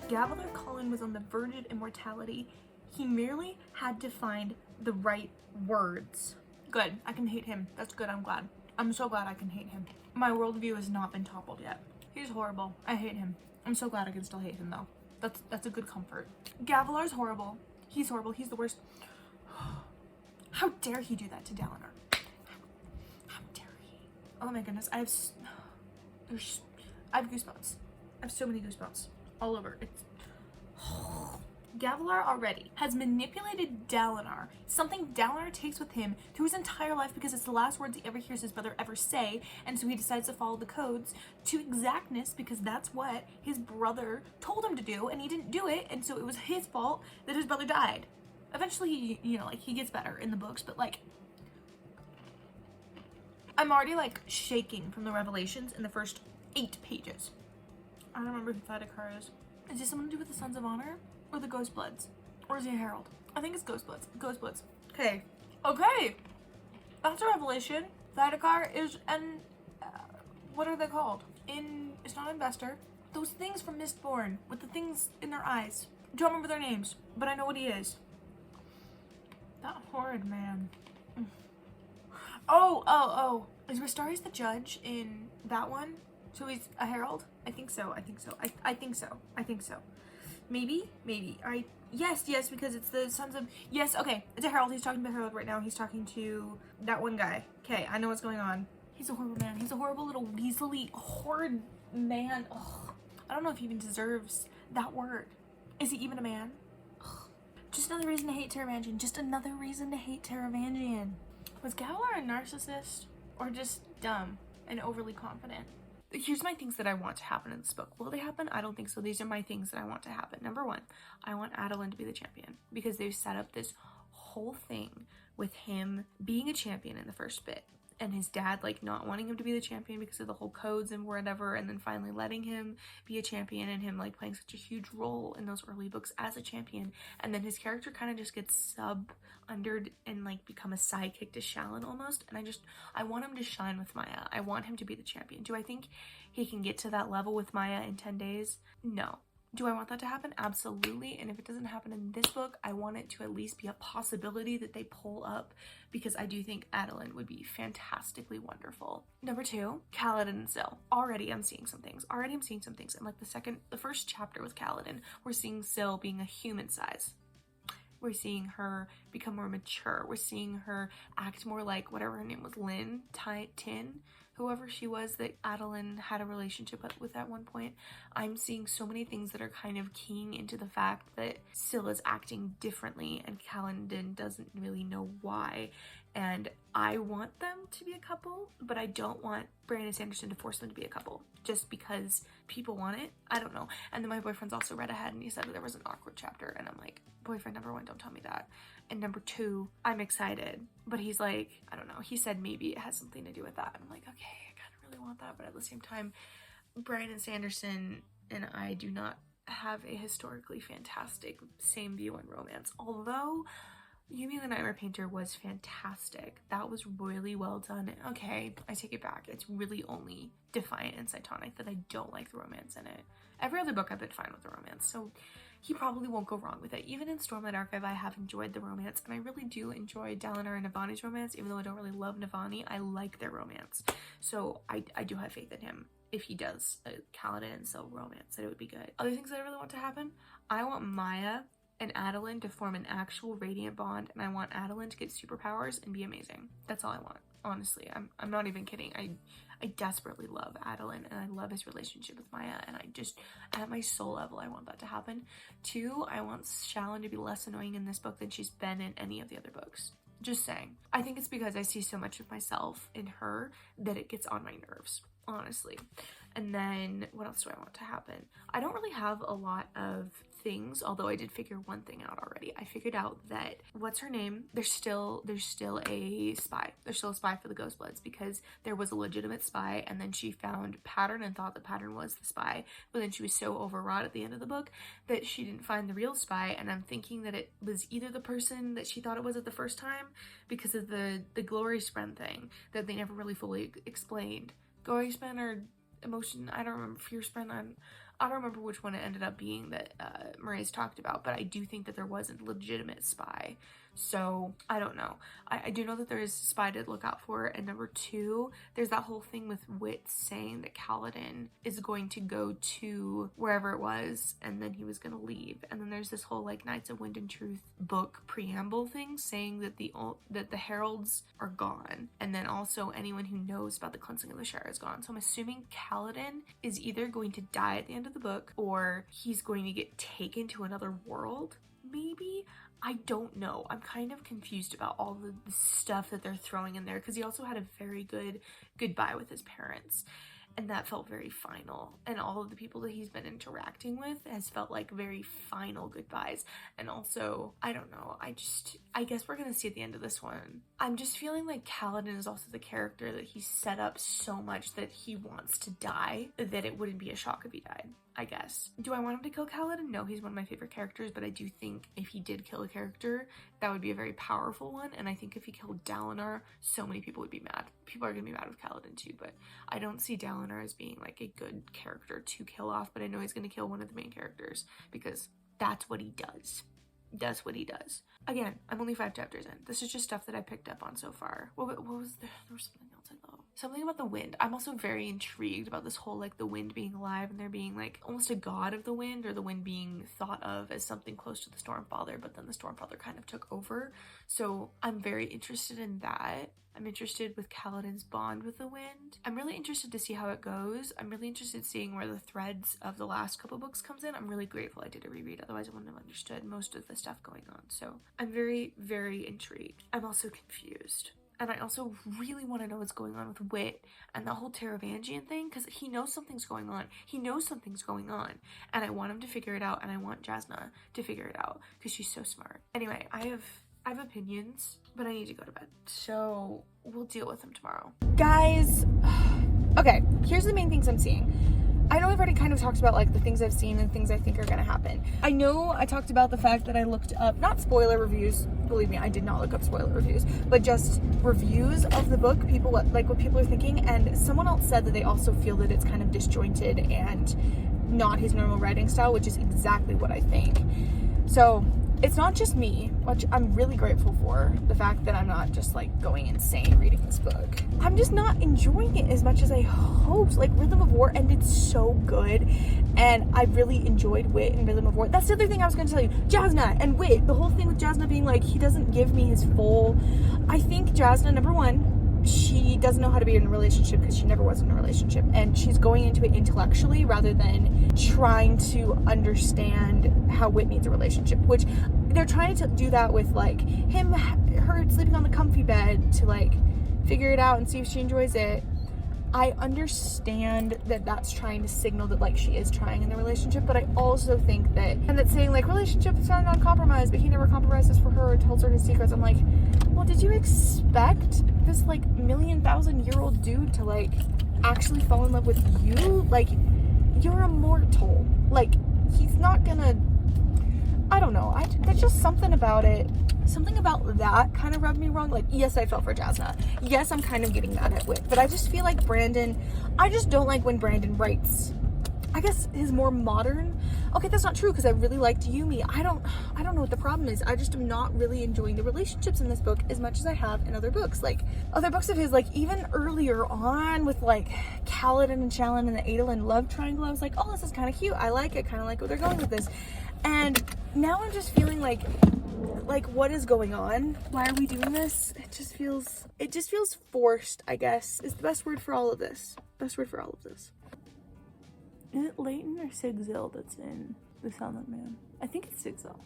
Gavlar Colin was on the verge of immortality. He merely had to find the right words. Good, I can hate him. That's good, I'm glad. I'm so glad I can hate him. My worldview has not been toppled yet. He's horrible. I hate him. I'm so glad I can still hate him though. That's a good comfort. Gavlar's horrible. He's horrible. He's the worst. How dare he do that to Dalinar? How dare he? Oh my goodness, I have goosebumps. I have so many goosebumps all over. It's Gavilar already has manipulated Dalinar, something Dalinar takes with him through his entire life because it's the last words he ever hears his brother ever say, and so he decides to follow the codes to exactness because that's what his brother told him to do, and he didn't do it, and so it was his fault that his brother died. Eventually, you know, like, he gets better in the books, but, like, I'm already, like, shaking from the revelations in the first 8 pages. I don't remember who Thydakar is. Is this something to do with the Sons of Honor? Or the Ghostbloods? Or is he a Herald? I think it's Ghostbloods. Ghostbloods. Okay. Okay! That's a revelation. Thydakar is an... what are they called? It's not Investor. Those things from Mistborn with the things in their eyes. Don't remember their names, but I know what he is. That horrid man. Oh. Is Restarius the judge in that one? So he's a Herald? I think so. I think so. Maybe. Yes, because it's the Sons of... Yes, okay. It's a Herald. He's talking to Herald right now. He's talking to that one guy. Okay, I know what's going on. He's a horrible man. He's a horrible little weaselly, horrid man. Ugh. I don't know if he even deserves that word. Is he even a man? Ugh. Just another reason to hate Taravangian. Was Gavilar a narcissist? Or just dumb and overly confident? Here's my things that I want to happen in this book. Will they happen? I don't think so. These are my things that I want to happen. Number 1, I want Adolin to be the champion because they've set up this whole thing with him being a champion in the first bit and his dad like not wanting him to be the champion because of the whole codes and whatever, and then finally letting him be a champion and him like playing such a huge role in those early books as a champion, and then his character kind of just gets undered and like become a sidekick to Shallan almost, and I want him to shine with Maya. I want him to be the champion. Do I think he can get to that level with Maya in 10 days? No. Do I want that to happen? Absolutely. And if it doesn't happen in this book, I want it to at least be a possibility that they pull up, because I do think Adolin would be fantastically wonderful. Number 2, Kaladin and Syl. Already I'm seeing some things. And like the first chapter with Kaladin, we're seeing Syl being a human size. We're seeing her become more mature. We're seeing her act more like whatever her name was, Tin, whoever she was that Adolin had a relationship with at one point. I'm seeing so many things that are kind of keying into the fact that Syl is acting differently and Kaladin doesn't really know why. And I want them to be a couple, but I don't want Brandon Sanderson to force them to be a couple just because people want it. I don't know. And then my boyfriend's also read ahead and he said that there was an awkward chapter, and I'm like, boyfriend number 1, don't tell me that. And number 2, I'm excited, but he's like, I don't know, he said maybe it has something to do with that. I'm like, okay, I kind of really want that, but at the same time, Brandon Sanderson and I do not have a historically fantastic same view on romance, although Yumi the Nightmare Painter was fantastic. That was really well done. Okay, I take it back. It's really only Defiant and Cytonic that I don't like the romance in it. Every other book I've been fine with the romance, so he probably won't go wrong with it. Even in Stormlight Archive, I have enjoyed the romance, and I really do enjoy Dalinar and Navani's romance. Even though I don't really love Navani, I like their romance. So I do have faith in him. If he does a Kaladin and Syl romance, that it would be good. Other things that I really want to happen, I want Maya and Adolin to form an actual radiant bond, and I want Adolin to get superpowers and be amazing. That's all I want. Honestly, I'm not even kidding. I desperately love Adolin, and I love his relationship with Maya, and I just, at my soul level, I want that to happen. 2, I want Shallan to be less annoying in this book than she's been in any of the other books. Just saying. I think it's because I see so much of myself in her that it gets on my nerves, honestly. And then, what else do I want to happen? I don't really have a lot of things, although I did figure one thing out already. I figured out that, what's her name? There's still a spy. There's still a spy for the Ghostbloods, because there was a legitimate spy, and then she found Pattern and thought that Pattern was the spy, but then she was so overwrought at the end of the book that she didn't find the real spy, and I'm thinking that it was either the person that she thought it was at the first time, because of the glory spren thing that they never really fully explained. Glory spren or emotion, I don't remember, fear spren, I don't remember which one it ended up being that Marae's talked about, but I do think that there was a legitimate spy. So, I don't know. I do know that there is a spy to look out for. And number 2, there's that whole thing with Wit saying that Kaladin is going to go to wherever it was, and then he was going to leave. And then there's this whole, like, Knights of Wind and Truth book preamble thing saying that the heralds are gone. And then also anyone who knows about the cleansing of the Shire is gone. So I'm assuming Kaladin is either going to die at the end of of the book, or he's going to get taken to another world, maybe? I don't know. I'm kind of confused about all the stuff that they're throwing in there, because he also had a very good goodbye with his parents. And that felt very final. And all of the people that he's been interacting with has felt like very final goodbyes. And also, I don't know, I guess we're gonna see at the end of this one. I'm just feeling like Kaladin is also the character that he's set up so much that he wants to die, that it wouldn't be a shock if he died, I guess. Do I want him to kill Kaladin? No, he's one of my favorite characters, but I do think if he did kill a character, that would be a very powerful one. And I think if he killed Dalinar, so many people would be mad. People are gonna be mad with Kaladin too, but I don't see Dalinar as being like a good character to kill off, but I know he's gonna kill one of the main characters because that's what he does. That's what he does. Again, I'm only 5 chapters in. This is just stuff that I picked up on so far. What was there? There was something else I thought. Something about the wind. I'm also very intrigued about this whole like the wind being alive and there being like almost a god of the wind, or the wind being thought of as something close to the Stormfather, but then the Stormfather kind of took over. So I'm very interested in that. I'm interested with Kaladin's bond with the wind. I'm really interested to see how it goes. I'm really interested in seeing where the threads of the last couple books comes in. I'm really grateful I did a reread, otherwise I wouldn't have understood most of the stuff going on. So I'm very, very intrigued. I'm also confused. And I also really want to know what's going on with Wit and the whole Taravangian thing, because he knows something's going on. He knows something's going on. And I want him to figure it out, and I want Jasna to figure it out, because she's so smart. Anyway, I have opinions, but I need to go to bed. So we'll deal with them tomorrow. Guys, okay, here's the main things I'm seeing. I know I've already kind of talked about like the things I've seen and things I think are gonna happen. I know I talked about the fact that I looked up, not spoiler reviews, believe me, I did not look up spoiler reviews, but just reviews of the book, people, like what people are thinking, and someone else said that they also feel that it's kind of disjointed and not his normal writing style, which is exactly what I think. So it's not just me, which I'm really grateful for, the fact that I'm not just like going insane reading this book. I'm just not enjoying it as much as I hoped. Like Rhythm of War ended so good, and I really enjoyed Wit and Rhythm of War. That's the other thing I was going to tell you. Jasna and Wit, the whole thing with Jasna being like, he doesn't give me his full. I think Jasna, number one, she doesn't know how to be in a relationship because she never was in a relationship, and she's going into it intellectually rather than trying to understand how Wit needs a relationship, which they're trying to do that with like her sleeping on the comfy bed to like figure it out and see if she enjoys it. I understand that that's trying to signal that like she is trying in the relationship, but I also think that, and that's saying like relationship is founded on compromise, but he never compromises for her or tells her his secrets. I'm like, well, did you expect this like 1,000,000-year-old dude to like actually fall in love with you? Like, you're immortal. Like, he's not gonna, I don't know. There's just something about it. Something about that kind of rubbed me wrong. Like, yes, I fell for Jasna. Yes, I'm kind of getting mad at Wit. But I just feel like Brandon, I just don't like when Brandon writes, I guess, his more modern. Okay, that's not true because I really liked Yumi. I don't know what the problem is. I just am not really enjoying the relationships in this book as much as I have in other books. Like, other books of his, like, even earlier on with, like, Kaladin and Shallan and the Adolin love triangle, I was like, oh, this is kind of cute. I like it. Kind of like where they're going with this. And now I'm just feeling like, what is going on? Why are we doing this? It just feels forced, I guess, is the best word for all of this. Best word for all of this. Is it Leighton or Sigzil that's in The Silent Man? I think it's Sigzil.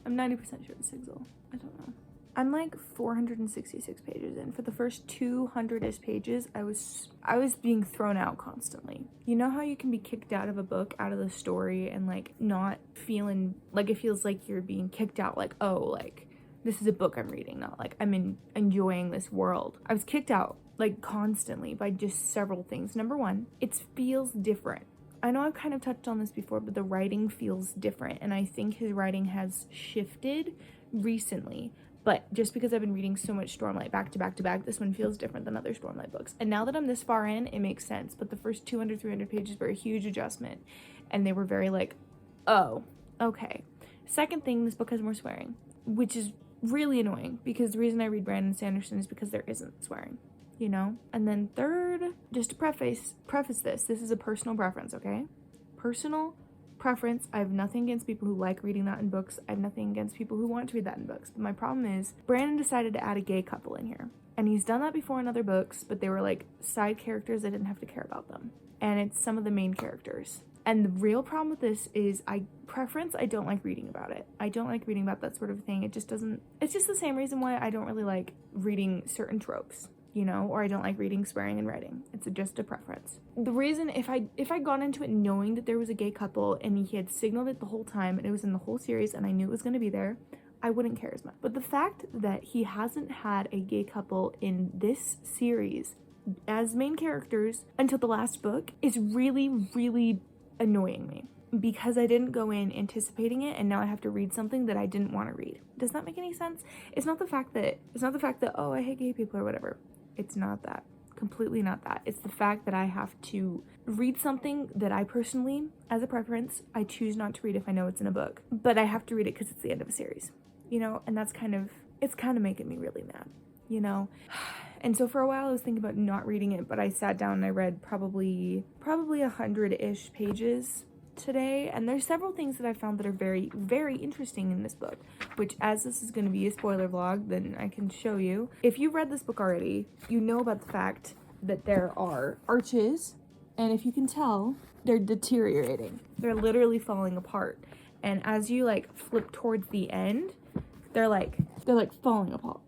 I'm 90% sure it's Sigzil. I don't know. I'm like 466 pages in. For the first 200-ish pages, I was being thrown out constantly. You know how you can be kicked out of a book, out of the story, and like not feeling like it feels like you're being kicked out, like, oh, like this is a book I'm reading, not like I'm enjoying this world. I was kicked out like constantly by just several things. Number one, it feels different. I know I've kind of touched on this before, but the writing feels different, and I think his writing has shifted recently. But just because I've been reading so much Stormlight back to back to back, this one feels different than other Stormlight books. And now that I'm this far in, it makes sense. But the first 200, 300 pages were a huge adjustment. And they were very like, oh, okay. Second thing, this book has more swearing, which is really annoying because the reason I read Brandon Sanderson is because there isn't swearing, you know? And then third, just to preface this is a personal preference, okay? Personal preference. I have nothing against people who like reading that in books. I have nothing against people who want to read that in books. But my problem is Brandon decided to add a gay couple in here. And he's done that before in other books, but they were like side characters. I didn't have to care about them. And it's some of the main characters. And the real problem with this is I don't like reading about it. I don't like reading about that sort of thing. It's just the same reason why I don't really like reading certain tropes, you know, or I don't like reading swearing and writing. It's just a preference. The reason, if I'd gone into it knowing that there was a gay couple and he had signaled it the whole time and it was in the whole series and I knew it was going to be there, I wouldn't care as much. But the fact that he hasn't had a gay couple in this series as main characters until the last book is really, really annoying me, because I didn't go in anticipating it and now I have to read something that I didn't want to read. Does that make any sense? It's not the fact that oh, I hate gay people or whatever. It's not that. Completely not that. It's the fact that I have to read something that I personally, as a preference, I choose not to read if I know it's in a book, but I have to read it because it's the end of a series, you know, and it's kind of making me really mad, you know. And so for a while I was thinking about not reading it, but I sat down and I read probably 100-ish pages today, and there's several things that I found that are very, very interesting in this book, which, as this is going to be a spoiler vlog, then I can show you. If you've read this book already, you know about the fact that there are arches, and if you can tell, they're deteriorating. They're literally falling apart. And as you like flip towards the end, they're like falling apart.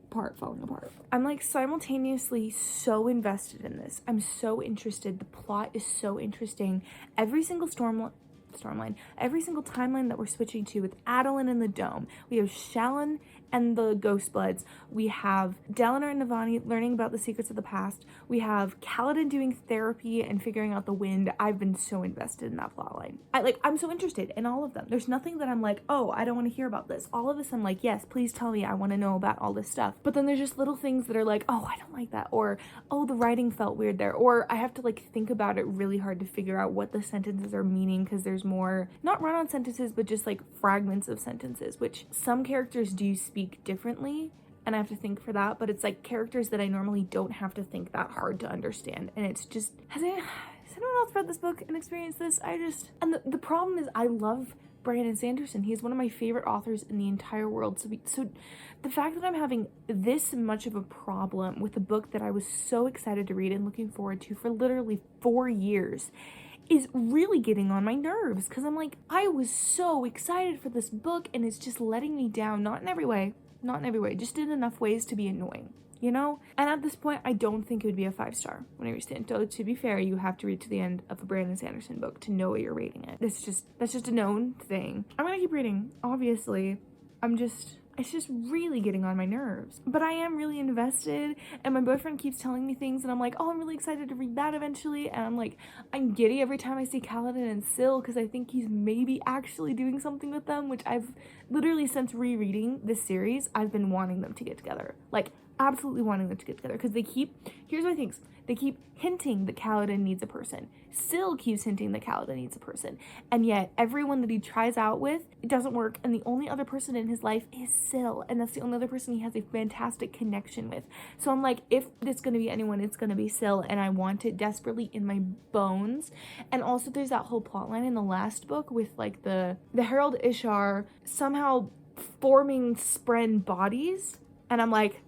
I'm like simultaneously so invested in this. I'm so interested. The plot is so interesting. Every single storyline, every single timeline that we're switching to, with Adeline in the dome, we have Shallan and the Ghost Bloods, we have Dalinar and Navani learning about the secrets of the past, we have Kaladin doing therapy and figuring out the wind. I've been so invested in that plotline. I'm so interested in all of them. There's nothing that I'm like, oh, I don't want to hear about this. All of this I'm like, yes, please tell me, I want to know about all this stuff. But then there's just little things that are like, oh, I don't like that, or oh, the writing felt weird there, or I have to like think about it really hard to figure out what the sentences are meaning, because there's more, not run-on sentences, but just like fragments of sentences, which some characters do speak differently, and I have to think for that, but it's like characters that I normally don't have to think that hard to understand, and it's just, has anyone else read this book and experienced this? And the problem is, I love Brandon Sanderson. He's one of my favorite authors in the entire world, so the fact that I'm having this much of a problem with a book that I was so excited to read and looking forward to for literally 4 years is really getting on my nerves, because I'm like, I was so excited for this book and it's just letting me down, not in every way, just in enough ways to be annoying, you know? And at this point, I don't think it would be a 5-star when I understand. So to be fair, you have to read to the end of a Brandon Sanderson book to know what you're rating it. That's just a known thing. I'm gonna keep reading, obviously. It's just really getting on my nerves. But I am really invested, and my boyfriend keeps telling me things, and I'm like, oh, I'm really excited to read that eventually, and I'm like, I'm giddy every time I see Kaladin and Syl, because I think he's maybe actually doing something with them, which I've literally, since rereading this series, I've been wanting them to get together. Like, absolutely wanting them to get together, because here's my things, they keep hinting that Kaladin needs a person. Syl keeps hinting that Kaladin needs a person. And yet, everyone that he tries out with, it doesn't work. And the only other person in his life is Syl. And that's the only other person he has a fantastic connection with. So I'm like, if it's going to be anyone, it's going to be Syl. And I want it desperately in my bones. And also, there's that whole plotline in the last book with, like, the Herald Ishar somehow forming Spren bodies. And I'm like,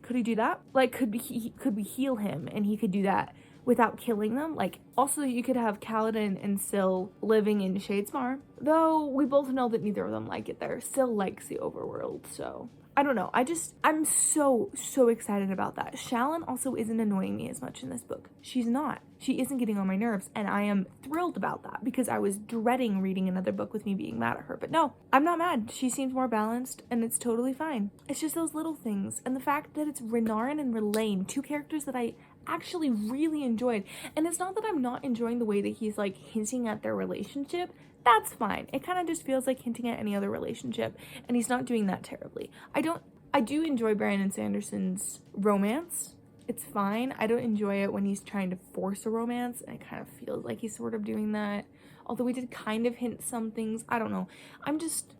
could he do that? Like, could we heal him and he could do that without killing them? Like, also you could have Kaladin and Syl living in Shadesmar, though we both know that neither of them like it there. Syl likes the overworld, so I don't know. I'm so excited about that. Shallan also isn't annoying me as much in this book. She's not. She isn't getting on my nerves, and I am thrilled about that, because I was dreading reading another book with me being mad at her. But no, I'm not mad. She seems more balanced, and it's totally fine. It's just those little things, and the fact that it's Renarin and Relaine, two characters that I actually really enjoyed. And it's not that I'm not enjoying the way that he's like hinting at their relationship. That's fine. It kind of just feels like hinting at any other relationship, and he's not doing that terribly. I do enjoy Brandon Sanderson's romance. It's fine. I don't enjoy it when he's trying to force a romance, and it kind of feels like he's sort of doing that. Although we did kind of hint some things. I don't know.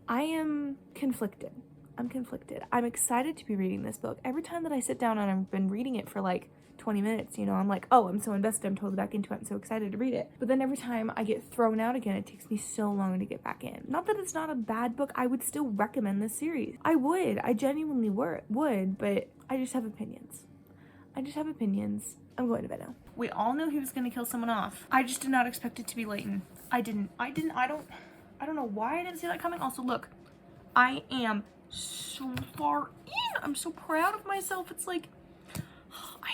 I am conflicted. I'm excited to be reading this book. Every time that I sit down and I've been reading it for like 20 minutes, you know, I'm like, oh, I'm so invested, I'm totally back into it, I'm so excited to read it. But then every time I get thrown out again, it takes me so long to get back in. Not that it's not a bad book, I would still recommend this series. I genuinely would, but I just have opinions. I'm going to bed now. We all knew he was gonna kill someone off. I just did not expect it to be Leighton. I don't know why I didn't see that coming. Also, look, I am so far in. I'm so proud of myself. It's like, I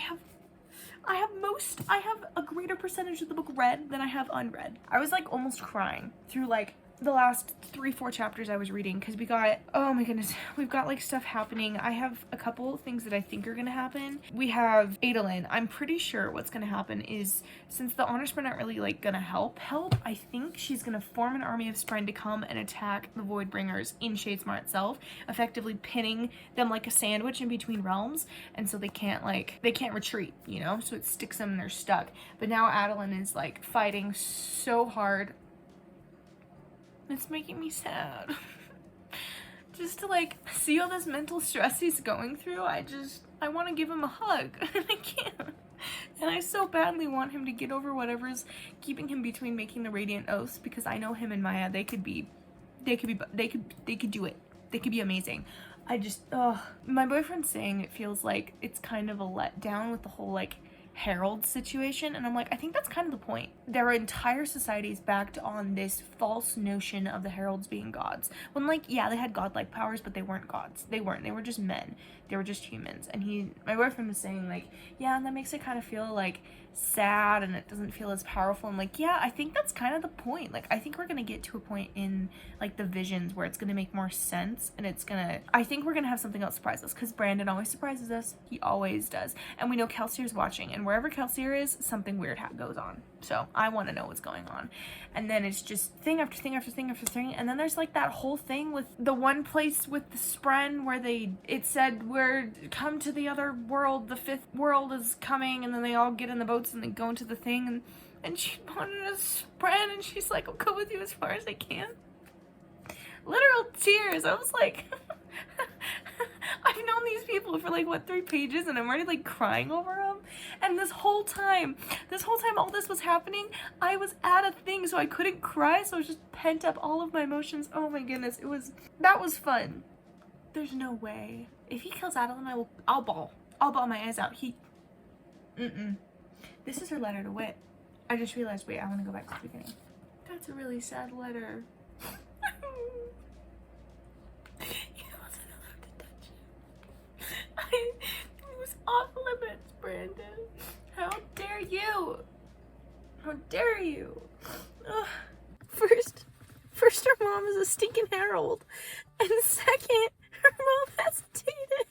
have a greater percentage of the book read than I have unread. I was like almost crying through like the last 3-4 chapters I was reading, because we got, oh my goodness, we've got like stuff happening. I have a couple of things that I think are gonna happen. We have Adolin. I'm pretty sure what's gonna happen is, since the honor spren aren't really like gonna help, I think she's gonna form an army of spren to come and attack the Voidbringers in Shadesmar itself, effectively pinning them like a sandwich in between realms, and so they can't retreat, you know, so it sticks them and they're stuck. But now Adolin is like fighting so hard. It's making me sad. Just to like see all this mental stress he's going through, I want to give him a hug and I can't. And I so badly want him to get over whatever's keeping him between making the Radiant Oaths, because I know him and Maya, they could do it. They could be amazing. My boyfriend's saying it feels like it's kind of a letdown with the whole like Herald situation, and I'm like, I think that's kind of the point. Their entire society is backed on this false notion of the Heralds being gods, when like, yeah, they had godlike powers, but they weren't gods. They were just men. They were just humans. And my boyfriend was saying like, yeah, and that makes it kind of feel like sad, and it doesn't feel as powerful. I'm like, yeah, I think that's kind of the point. Like, I think we're gonna get to a point in like the visions where it's gonna make more sense, and I think we're gonna have something else surprise us, because Brandon always surprises us. He always does. And we know Kelsier's watching, and wherever Kelsier is, something weird goes on. So I want to know what's going on. And then it's just thing after thing after thing after thing. And then there's like that whole thing with the one place with the Spren where it said, we're come to the other world, the 5th world is coming, and then they all get in the boats and they go into the thing, and she wanted a Spren, and she's like, I'll go with you as far as I can. Literal tears. I was like, I've known these people for like, what, 3 pages, and I'm already like crying over them. And this whole time all this was happening, I was at a thing, so I couldn't cry, so I was just pent up all of my emotions. Oh my goodness, that was fun. There's no way. If he kills Adolin, I'll bawl. I'll bawl my eyes out. This is her letter to Wit. I just realized, wait, I want to go back to the beginning. That's a really sad letter. It was off limits, Brandon. How dare you? How dare you? Ugh. First her mom is a stinking herald, and second, her mom hesitated.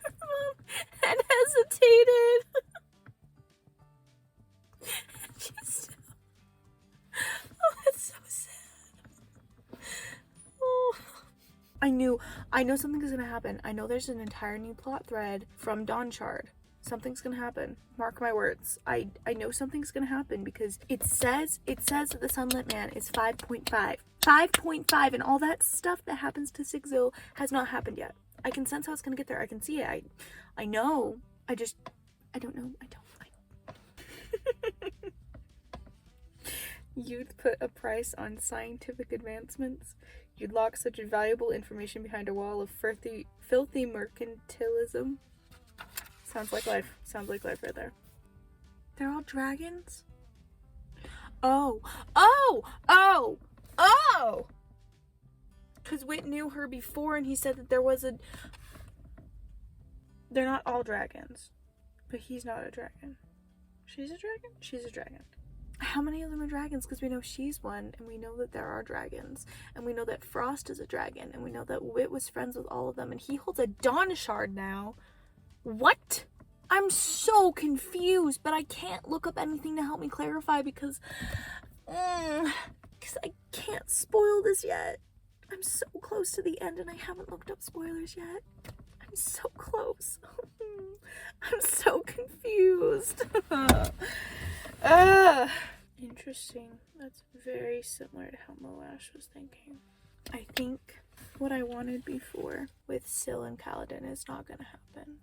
Her mom had hesitated. And she's still... Oh, that's so sad. Oh. I know something's gonna happen. I know there's an entire new plot thread from Dawnshard. Something's gonna happen. Mark my words. I know something's gonna happen, because it says that the Sunlit Man is 5.5. 5.5, and all that stuff that happens to Sigzil has not happened yet. I can sense how it's gonna get there. I can see it. I know. I don't know. You'd put a price on scientific advancements. You'd lock such valuable information behind a wall of filthy mercantilism. Sounds like life. Sounds like life right there. They're all dragons? Oh! Because Wit knew her before, and he said that there was a... They're not all dragons. But he's not a dragon. She's a dragon? She's a dragon. How many of them are dragons? Because we know she's one, and we know that there are dragons, and we know that Frost is a dragon, and we know that Wit was friends with all of them, and he holds a Dawnshard now. What? I'm so confused, but I can't look up anything to help me clarify, because I can't spoil this yet. I'm so close to the end, and I haven't looked up spoilers yet. I'm so close. I'm so confused. Interesting. That's very similar to how Moash was thinking. I think what I wanted before with Syl and Kaladin is not gonna happen.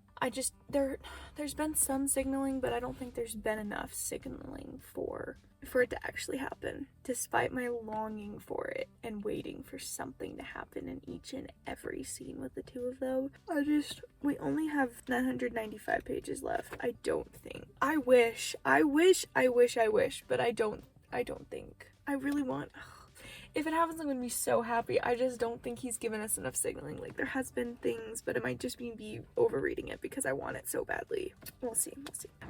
there's been some signaling, but I don't think there's been enough signaling for it to actually happen, despite my longing for it and waiting for something to happen in each and every scene with the two of them. We only have 995 pages left. I don't think. I wish, but I don't think. I really want. If it happens, I'm gonna be so happy. I just don't think he's given us enough signaling. Like, there has been things, but it might just be me overreading it because I want it so badly. We'll see.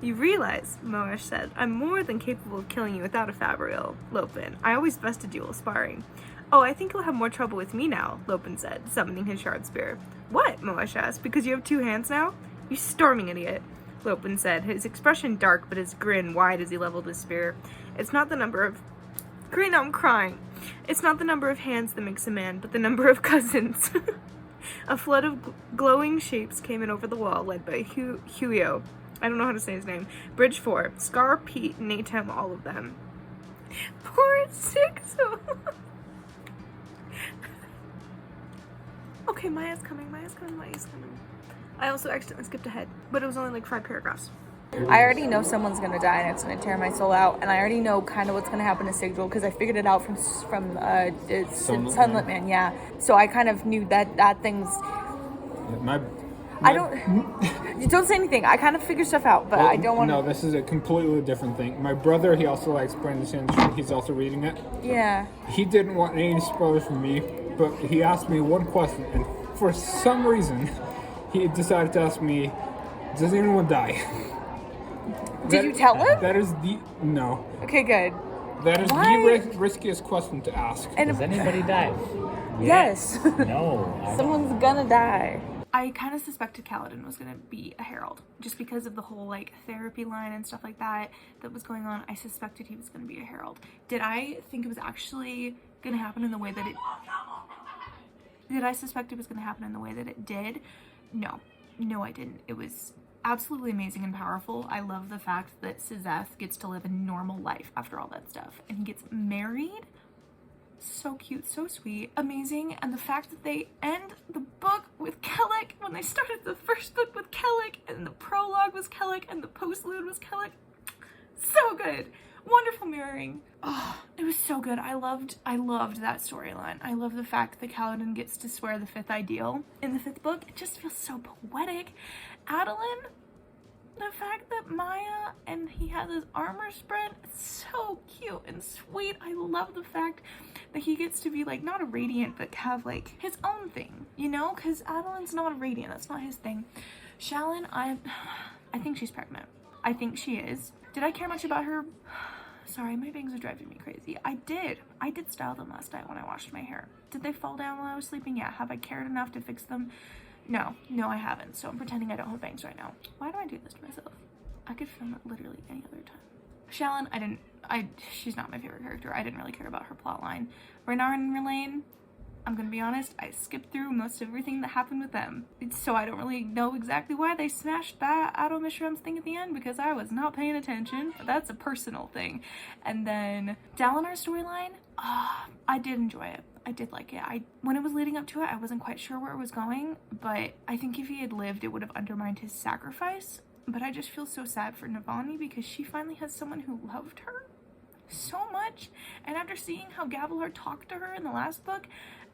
You realize, Moesh said, I'm more than capable of killing you without a fabrial, Lopin. I always bested you while sparring. Oh, I think you'll have more trouble with me now, Lopin said, summoning his shard spear. What? Moesh asked. Because you have 2 hands now? You storming idiot, Lopin said, his expression dark but his grin wide as he leveled his spear. It's not the number of... Great, now I'm crying. It's not the number of hands that makes a man, but the number of cousins. A flood of glowing shapes came in over the wall, led by Huio. I don't know how to say his name. Bridge 4. Scar, Pete, Natem, all of them. Poor Sixo. Okay, Maya's coming. I also accidentally skipped ahead, but it was only like 5 paragraphs. I already know someone's gonna die and it's gonna tear my soul out, and I already know kind of what's gonna happen to Sigil because I figured it out from Sunlit Man. Yeah, so I kind of knew that thing's. I don't say anything. I kind of figure stuff out, but I don't want to. No, this is a completely different thing. My brother, he also likes Brandon Sanderson. He's also reading it. Yeah. He didn't want any spoilers from me, but he asked me one question, and for some reason, he decided to ask me, "Does anyone die?" Did you tell him? That is the... No. Okay, good. That is the riskiest question to ask. And does anybody die? Yes. No. Someone's gonna die. I kind of suspected Kaladin was gonna be a herald. Just because of the whole, like, therapy line and stuff like that was going on, I suspected he was gonna be a herald. Did I think it was actually gonna happen in the way that it... Did I suspect it was gonna happen in the way that it did? No. No, I didn't. It was... absolutely amazing and powerful. I love the fact that Sizeth gets to live a normal life after all that stuff. And he gets married. So cute, so sweet, amazing. And the fact that they end the book with Kellic, when they started the first book with Kellic, and the prologue was Kellic, and the postlude was Kellic. So good. Wonderful mirroring. Oh, it was so good. I loved that storyline. I love the fact that Kaladin gets to swear the 5th ideal in the 5th book. It just feels so poetic. Adeline, the fact that Maya and he has his armor spread, it's so cute and sweet. I love the fact that he gets to be like not a radiant but have like his own thing, you know, because Adeline's not a radiant. That's not his thing. Shalyn, I think she's pregnant. I think she is. Did I care much about her? Sorry, my bangs are driving me crazy. I did style them last night when I washed my hair. Did they fall down while I was sleeping? Yeah. Have I cared enough to fix them? No, I haven't. So I'm pretending I don't have bangs right now. Why do I do this to myself? I could film it literally any other time. Shalyn, she's not my favorite character. I didn't really care about her plotline. Reynard and Relaine, I'm gonna be honest, I skipped through most of everything that happened with them. So I don't really know exactly why they smashed Ado Mishram's thing at the end because I was not paying attention. But that's a personal thing. And then Dalinar's storyline, I did enjoy it. I did like it. When it was leading up to it, I wasn't quite sure where it was going, but I think if he had lived, it would have undermined his sacrifice. But I just feel so sad for Navani because she finally has someone who loved her so much, and after seeing how Gavilar talked to her in the last book,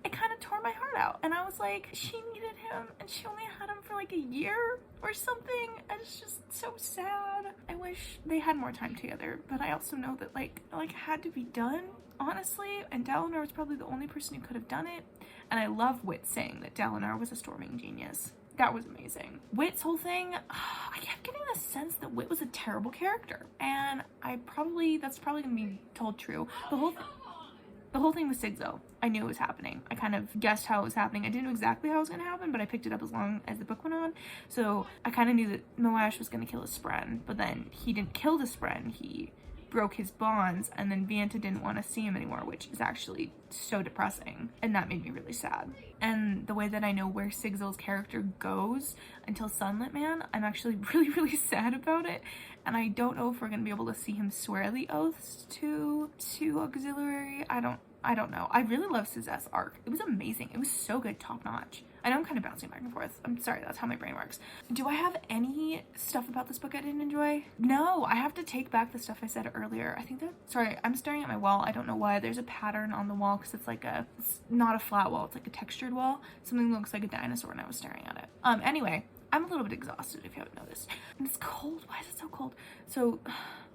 it kind of tore my heart out, and I was like, she needed him, and she only had him for like a year or something, and it's just so sad. I wish they had more time together, but I also know that like it had to be done, honestly, and Dalinar was probably the only person who could have done it, and I love Wit saying that Dalinar was a storming genius. That was amazing. Wit's whole thing, I kept getting the sense that Wit was a terrible character, and that's probably gonna be told true. The whole thing with Sigzo, I knew it was happening. I kind of guessed how it was happening. I didn't know exactly how it was going to happen, but I picked it up as long as the book went on. So I kind of knew that Moash was going to kill his Spren, but then he didn't kill the Spren. He broke his bonds, and then Vianta didn't want to see him anymore, which is actually so depressing, and that made me really sad. And the way that I know where Sigzil's character goes until Sunlit Man, I'm actually really, really sad about it, and I don't know if we're going to be able to see him swear the oaths to Auxiliary. I don't know. I really love Sizeth's arc. It was amazing. It was so good, top notch. I know I'm kind of bouncing back and forth. I'm sorry, that's how my brain works. Do I have any stuff about this book I didn't enjoy? No, I have to take back the stuff I said earlier. I think that, sorry, I'm staring at my wall. I don't know why. There's a pattern on the wall because it's like it's not a flat wall. It's like a textured wall. Something looks like a dinosaur and I was staring at it. Anyway, I'm a little bit exhausted if you haven't noticed. And it's cold. Why is it so cold? So,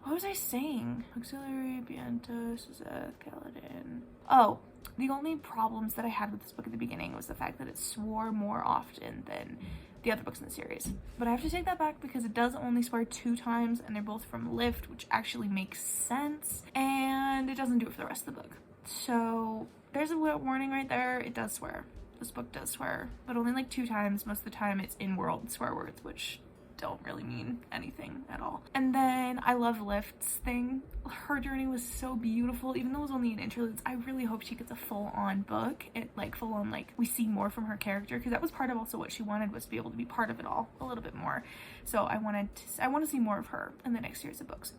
what was I saying? Auxiliary, Bientos, Kaladin. Oh, the only problems that I had with this book at the beginning was the fact that it swore more often than the other books in the series. But I have to take that back because it does only swear 2 times and they're both from Lift, which actually makes sense. And it doesn't do it for the rest of the book. So there's a warning right there. It does swear. This book does swear, but only like 2 times. Most of the time it's in-world swear words, which don't really mean anything at all. And then I love Lift's thing. Her journey was so beautiful, even though it was only an interlude. I really hope she gets a full-on book. It like full-on, like we see more from her character, because that was part of also what she wanted, was to be able to be part of it all a little bit more. So I want to see more of her in the next series of books.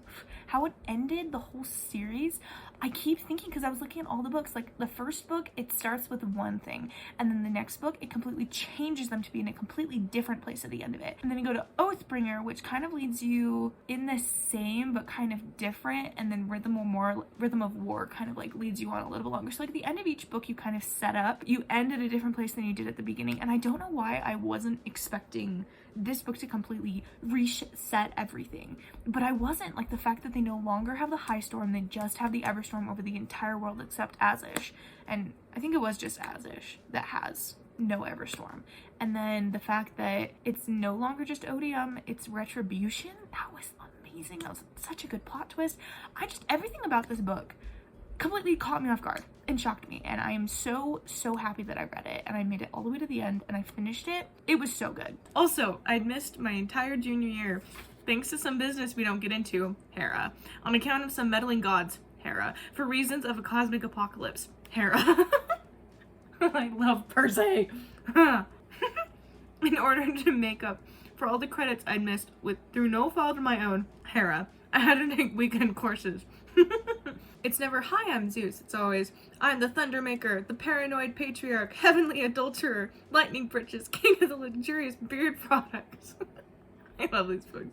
How it ended the whole series, I keep thinking, because I was looking at all the books, like the first book it starts with one thing, and then the next book it completely changes them to be in a completely different place at the end of it. And then we go to Oathbringer, which kind of leads you in the same but kind of different, and then Rhythm of War kind of like leads you on a little bit longer. So like at the end of each book you kind of set up, you end at a different place than you did at the beginning. And I don't know why I wasn't expecting this book to completely reset everything, but I wasn't. Like the fact that they no longer have the High Storm, they just have the Everstorm over the entire world except Azish, and I think it was just Azish that has no Everstorm. And then the fact that it's no longer just Odium, it's Retribution, that was amazing. That was such a good plot twist. Everything about this book completely caught me off guard and shocked me, and I am so happy that I read it and I made it all the way to the end and I finished it. It was so good. Also, I'd missed my entire junior year thanks to some business we don't get into, Hera, on account of some meddling gods, Hera, for reasons of a cosmic apocalypse, Hera. I love Perse. In order to make up for all the credits I'd missed through no fault of my own, Hera, I had to take weekend courses. It's never, hi, I'm Zeus. It's always, I'm the Thundermaker, the paranoid patriarch, heavenly adulterer, lightning britches, king of the luxurious beard products. I love these books.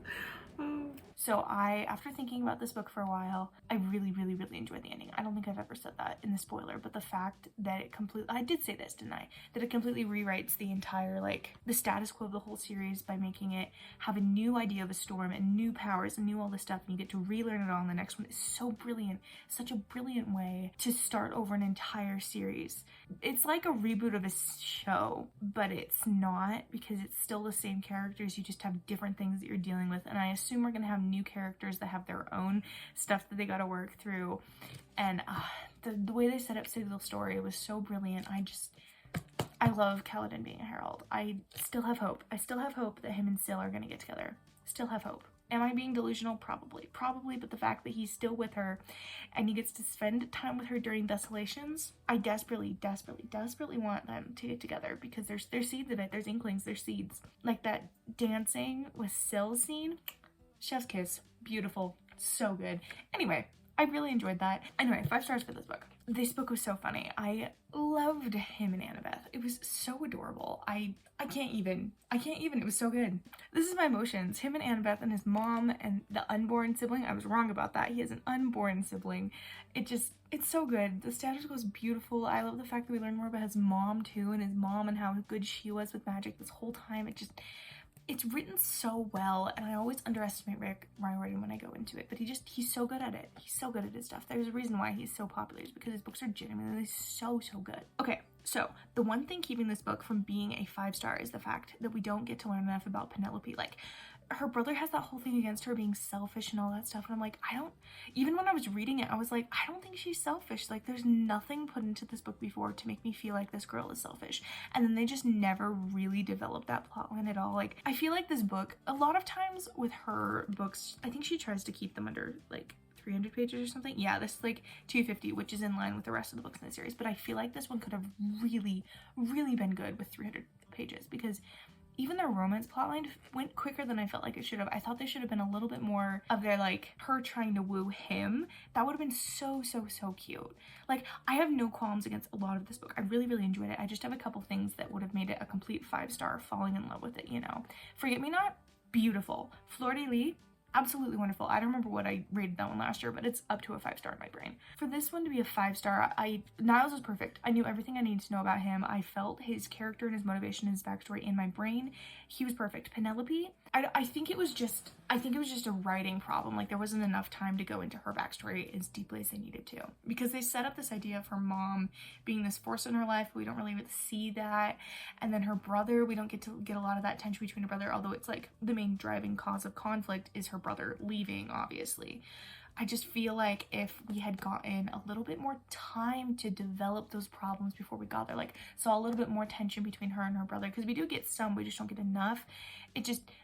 So after thinking about this book for a while, I really enjoyed the ending. I don't think I've ever said that in the spoiler, but the fact that it I did say this, didn't I? That it completely rewrites the entire, like, the status quo of the whole series by making it have a new idea of a storm and new powers and new all this stuff, and you get to relearn it all in the next one. It's so brilliant. Such a brilliant way to start over an entire series. It's like a reboot of a show, but it's not, because it's still the same characters. You just have different things that you're dealing with, and I assume we're gonna have new characters that have their own stuff that they got to work through. And the way they set up Sigil's story was so brilliant. I love Kaladin being a herald. I still have hope. I still have hope that him and Syl are gonna get together. Still have hope. Am I being delusional? Probably, but the fact that he's still with her and he gets to spend time with her during Desolations, I desperately want them to get together, because there's seeds of it. There's inklings, there's seeds. Like that dancing with Syl scene, chef's kiss, beautiful, so good. Anyway, I really enjoyed that. Anyway, 5 stars for this book. This book was so funny. I loved him and Annabeth. It was so adorable. I can't even. It was so good. This is my emotions. Him and Annabeth and his mom and the unborn sibling. I was wrong about that. He has an unborn sibling. It's so good. The status was beautiful. I love the fact that we learned more about his mom too, and his mom and how good she was with magic this whole time. It's written so well, and I always underestimate Rick Riordan when I go into it, but he's so good at it. He's so good at his stuff. There's a reason why he's so popular, is because his books are genuinely so good. Okay, so the one thing keeping this book from being a 5-star is the fact that we don't get to learn enough about Penelope. Like, her brother has that whole thing against her being selfish and all that stuff, and I'm like, even when I was reading it, I was like, I don't think she's selfish. Like, there's nothing put into this book before to make me feel like this girl is selfish, and then they just never really developed that plotline at all. Like, I feel like this book, a lot of times with her books, I think she tries to keep them under, like, 300 pages or something. Yeah, this is like 250, which is in line with the rest of the books in the series, but I feel like this one could have really been good with 300 pages, because even their romance plotline went quicker than I felt like it should have. I thought they should have been a little bit more of their, like, her trying to woo him. That would have been so cute. Like, I have no qualms against a lot of this book. I really enjoyed it. I just have a couple things that would have made it a complete 5-star, falling in love with it, you know. Forget Me Not, beautiful. Fleur de Lis, absolutely wonderful. I don't remember what I rated that one last year, but it's up to a 5-star in my brain. For this one to be a 5-star, Niles was perfect. I knew everything I needed to know about him. I felt his character and his motivation and his backstory in my brain. He was perfect. Penelope, I think it was just a writing problem. Like, there wasn't enough time to go into her backstory as deeply as they needed to, because they set up this idea of her mom being this force in her life. We don't really see that. And then her brother, we don't get a lot of that tension between her brother, although it's like the main driving cause of conflict is her brother leaving, obviously. I just feel like if we had gotten a little bit more time to develop those problems before we got there, like saw a little bit more tension between her and her brother, because we do get some, we just don't get enough.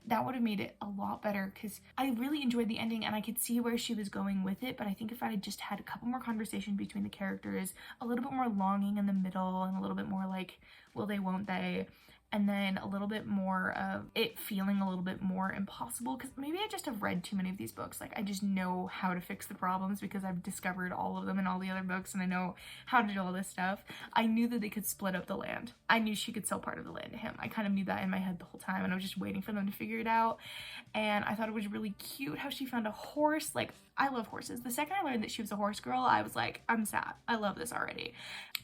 That would have made it a lot better, because I really enjoyed the ending and I could see where she was going with it. But I think if I had just had a couple more conversations between the characters, a little bit more longing in the middle, and a little bit more like, will they, won't they, and then a little bit more of it feeling a little bit more impossible, because maybe I just have read too many of these books. Like, I just know how to fix the problems because I've discovered all of them in all the other books, and I know how to do all this stuff. I knew that they could split up the land. I knew she could sell part of the land to him. I kind of knew that in my head the whole time, and I was just waiting for them to figure it out. And I thought it was really cute how she found a horse. Like, I love horses. The second I learned that she was a horse girl, I was like, I'm sad. I love this already.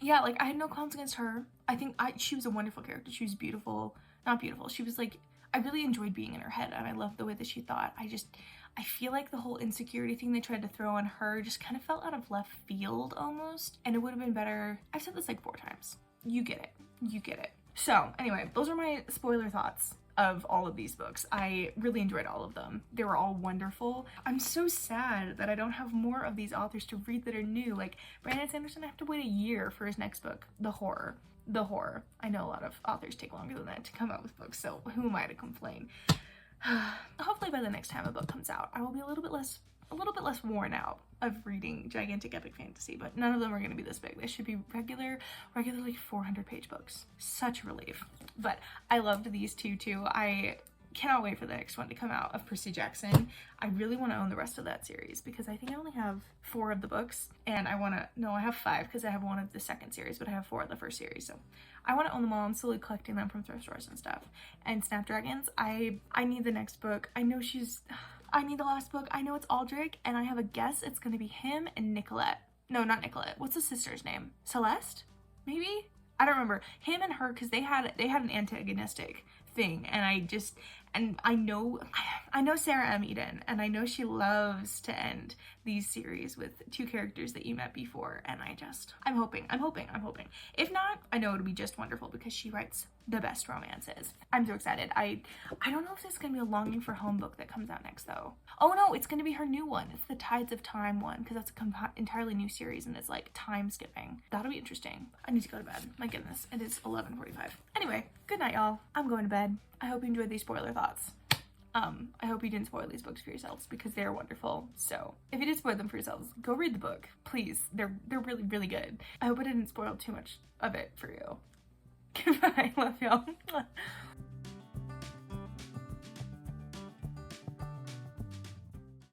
Yeah, like, I had no qualms against her. I think she was a wonderful character. She was beautiful. Not beautiful. She was like, I really enjoyed being in her head, and I loved the way that she thought. I feel like the whole insecurity thing they tried to throw on her just kind of felt out of left field almost, and it would have been better. I've said this like 4 times. You get it. You get it. So anyway, those are my spoiler thoughts of all of these books. I really enjoyed all of them. They were all wonderful. I'm so sad that I don't have more of these authors to read that are new. Like, Brandon Sanderson, I have to wait a year for his next book, The Horror. I know a lot of authors take longer than that to come out with books, so who am I to complain? Hopefully by the next time a book comes out, I will be a little bit less worn out of reading gigantic epic fantasy, but none of them are going to be this big. They should be regularly 400-page books. Such a relief. But I loved these two too. I cannot wait for the next one to come out of Percy Jackson. I really want to own the rest of that series, because I think I only have 4 of the books, and I have 5 because I have 1 of the second series, but I have 4 of the first series, so I want to own them all. I'm slowly collecting them from thrift stores and stuff. And Snapdragons, I need the next book. I need the last book. I know it's Aldrich, and I have a guess it's going to be him and Nicolette. No, not Nicolette. What's the sister's name? Celeste? Maybe? I don't remember. Him and her, because they had an antagonistic thing, and I know Sarah M. Eden, and I know she loves to end these series with 2 characters that you met before, and I'm hoping. If not, I know it'll be just wonderful, because she writes the best romances. I'm so excited. I don't know if there's gonna be a Longing for Home book that comes out next, though. Oh no, it's gonna be her new one. It's the Tides of Time one, because that's an entirely new series, and it's like time skipping. That'll be interesting. I need to go to bed. My goodness, it is 11:45. Anyway, good night, y'all. I'm going to bed. I hope you enjoyed these spoiler thoughts. I hope you didn't spoil these books for yourselves, because they're wonderful. So if you did spoil them for yourselves, go read the book, please. They're really, really good. I hope I didn't spoil too much of it for you. Goodbye. Love y'all.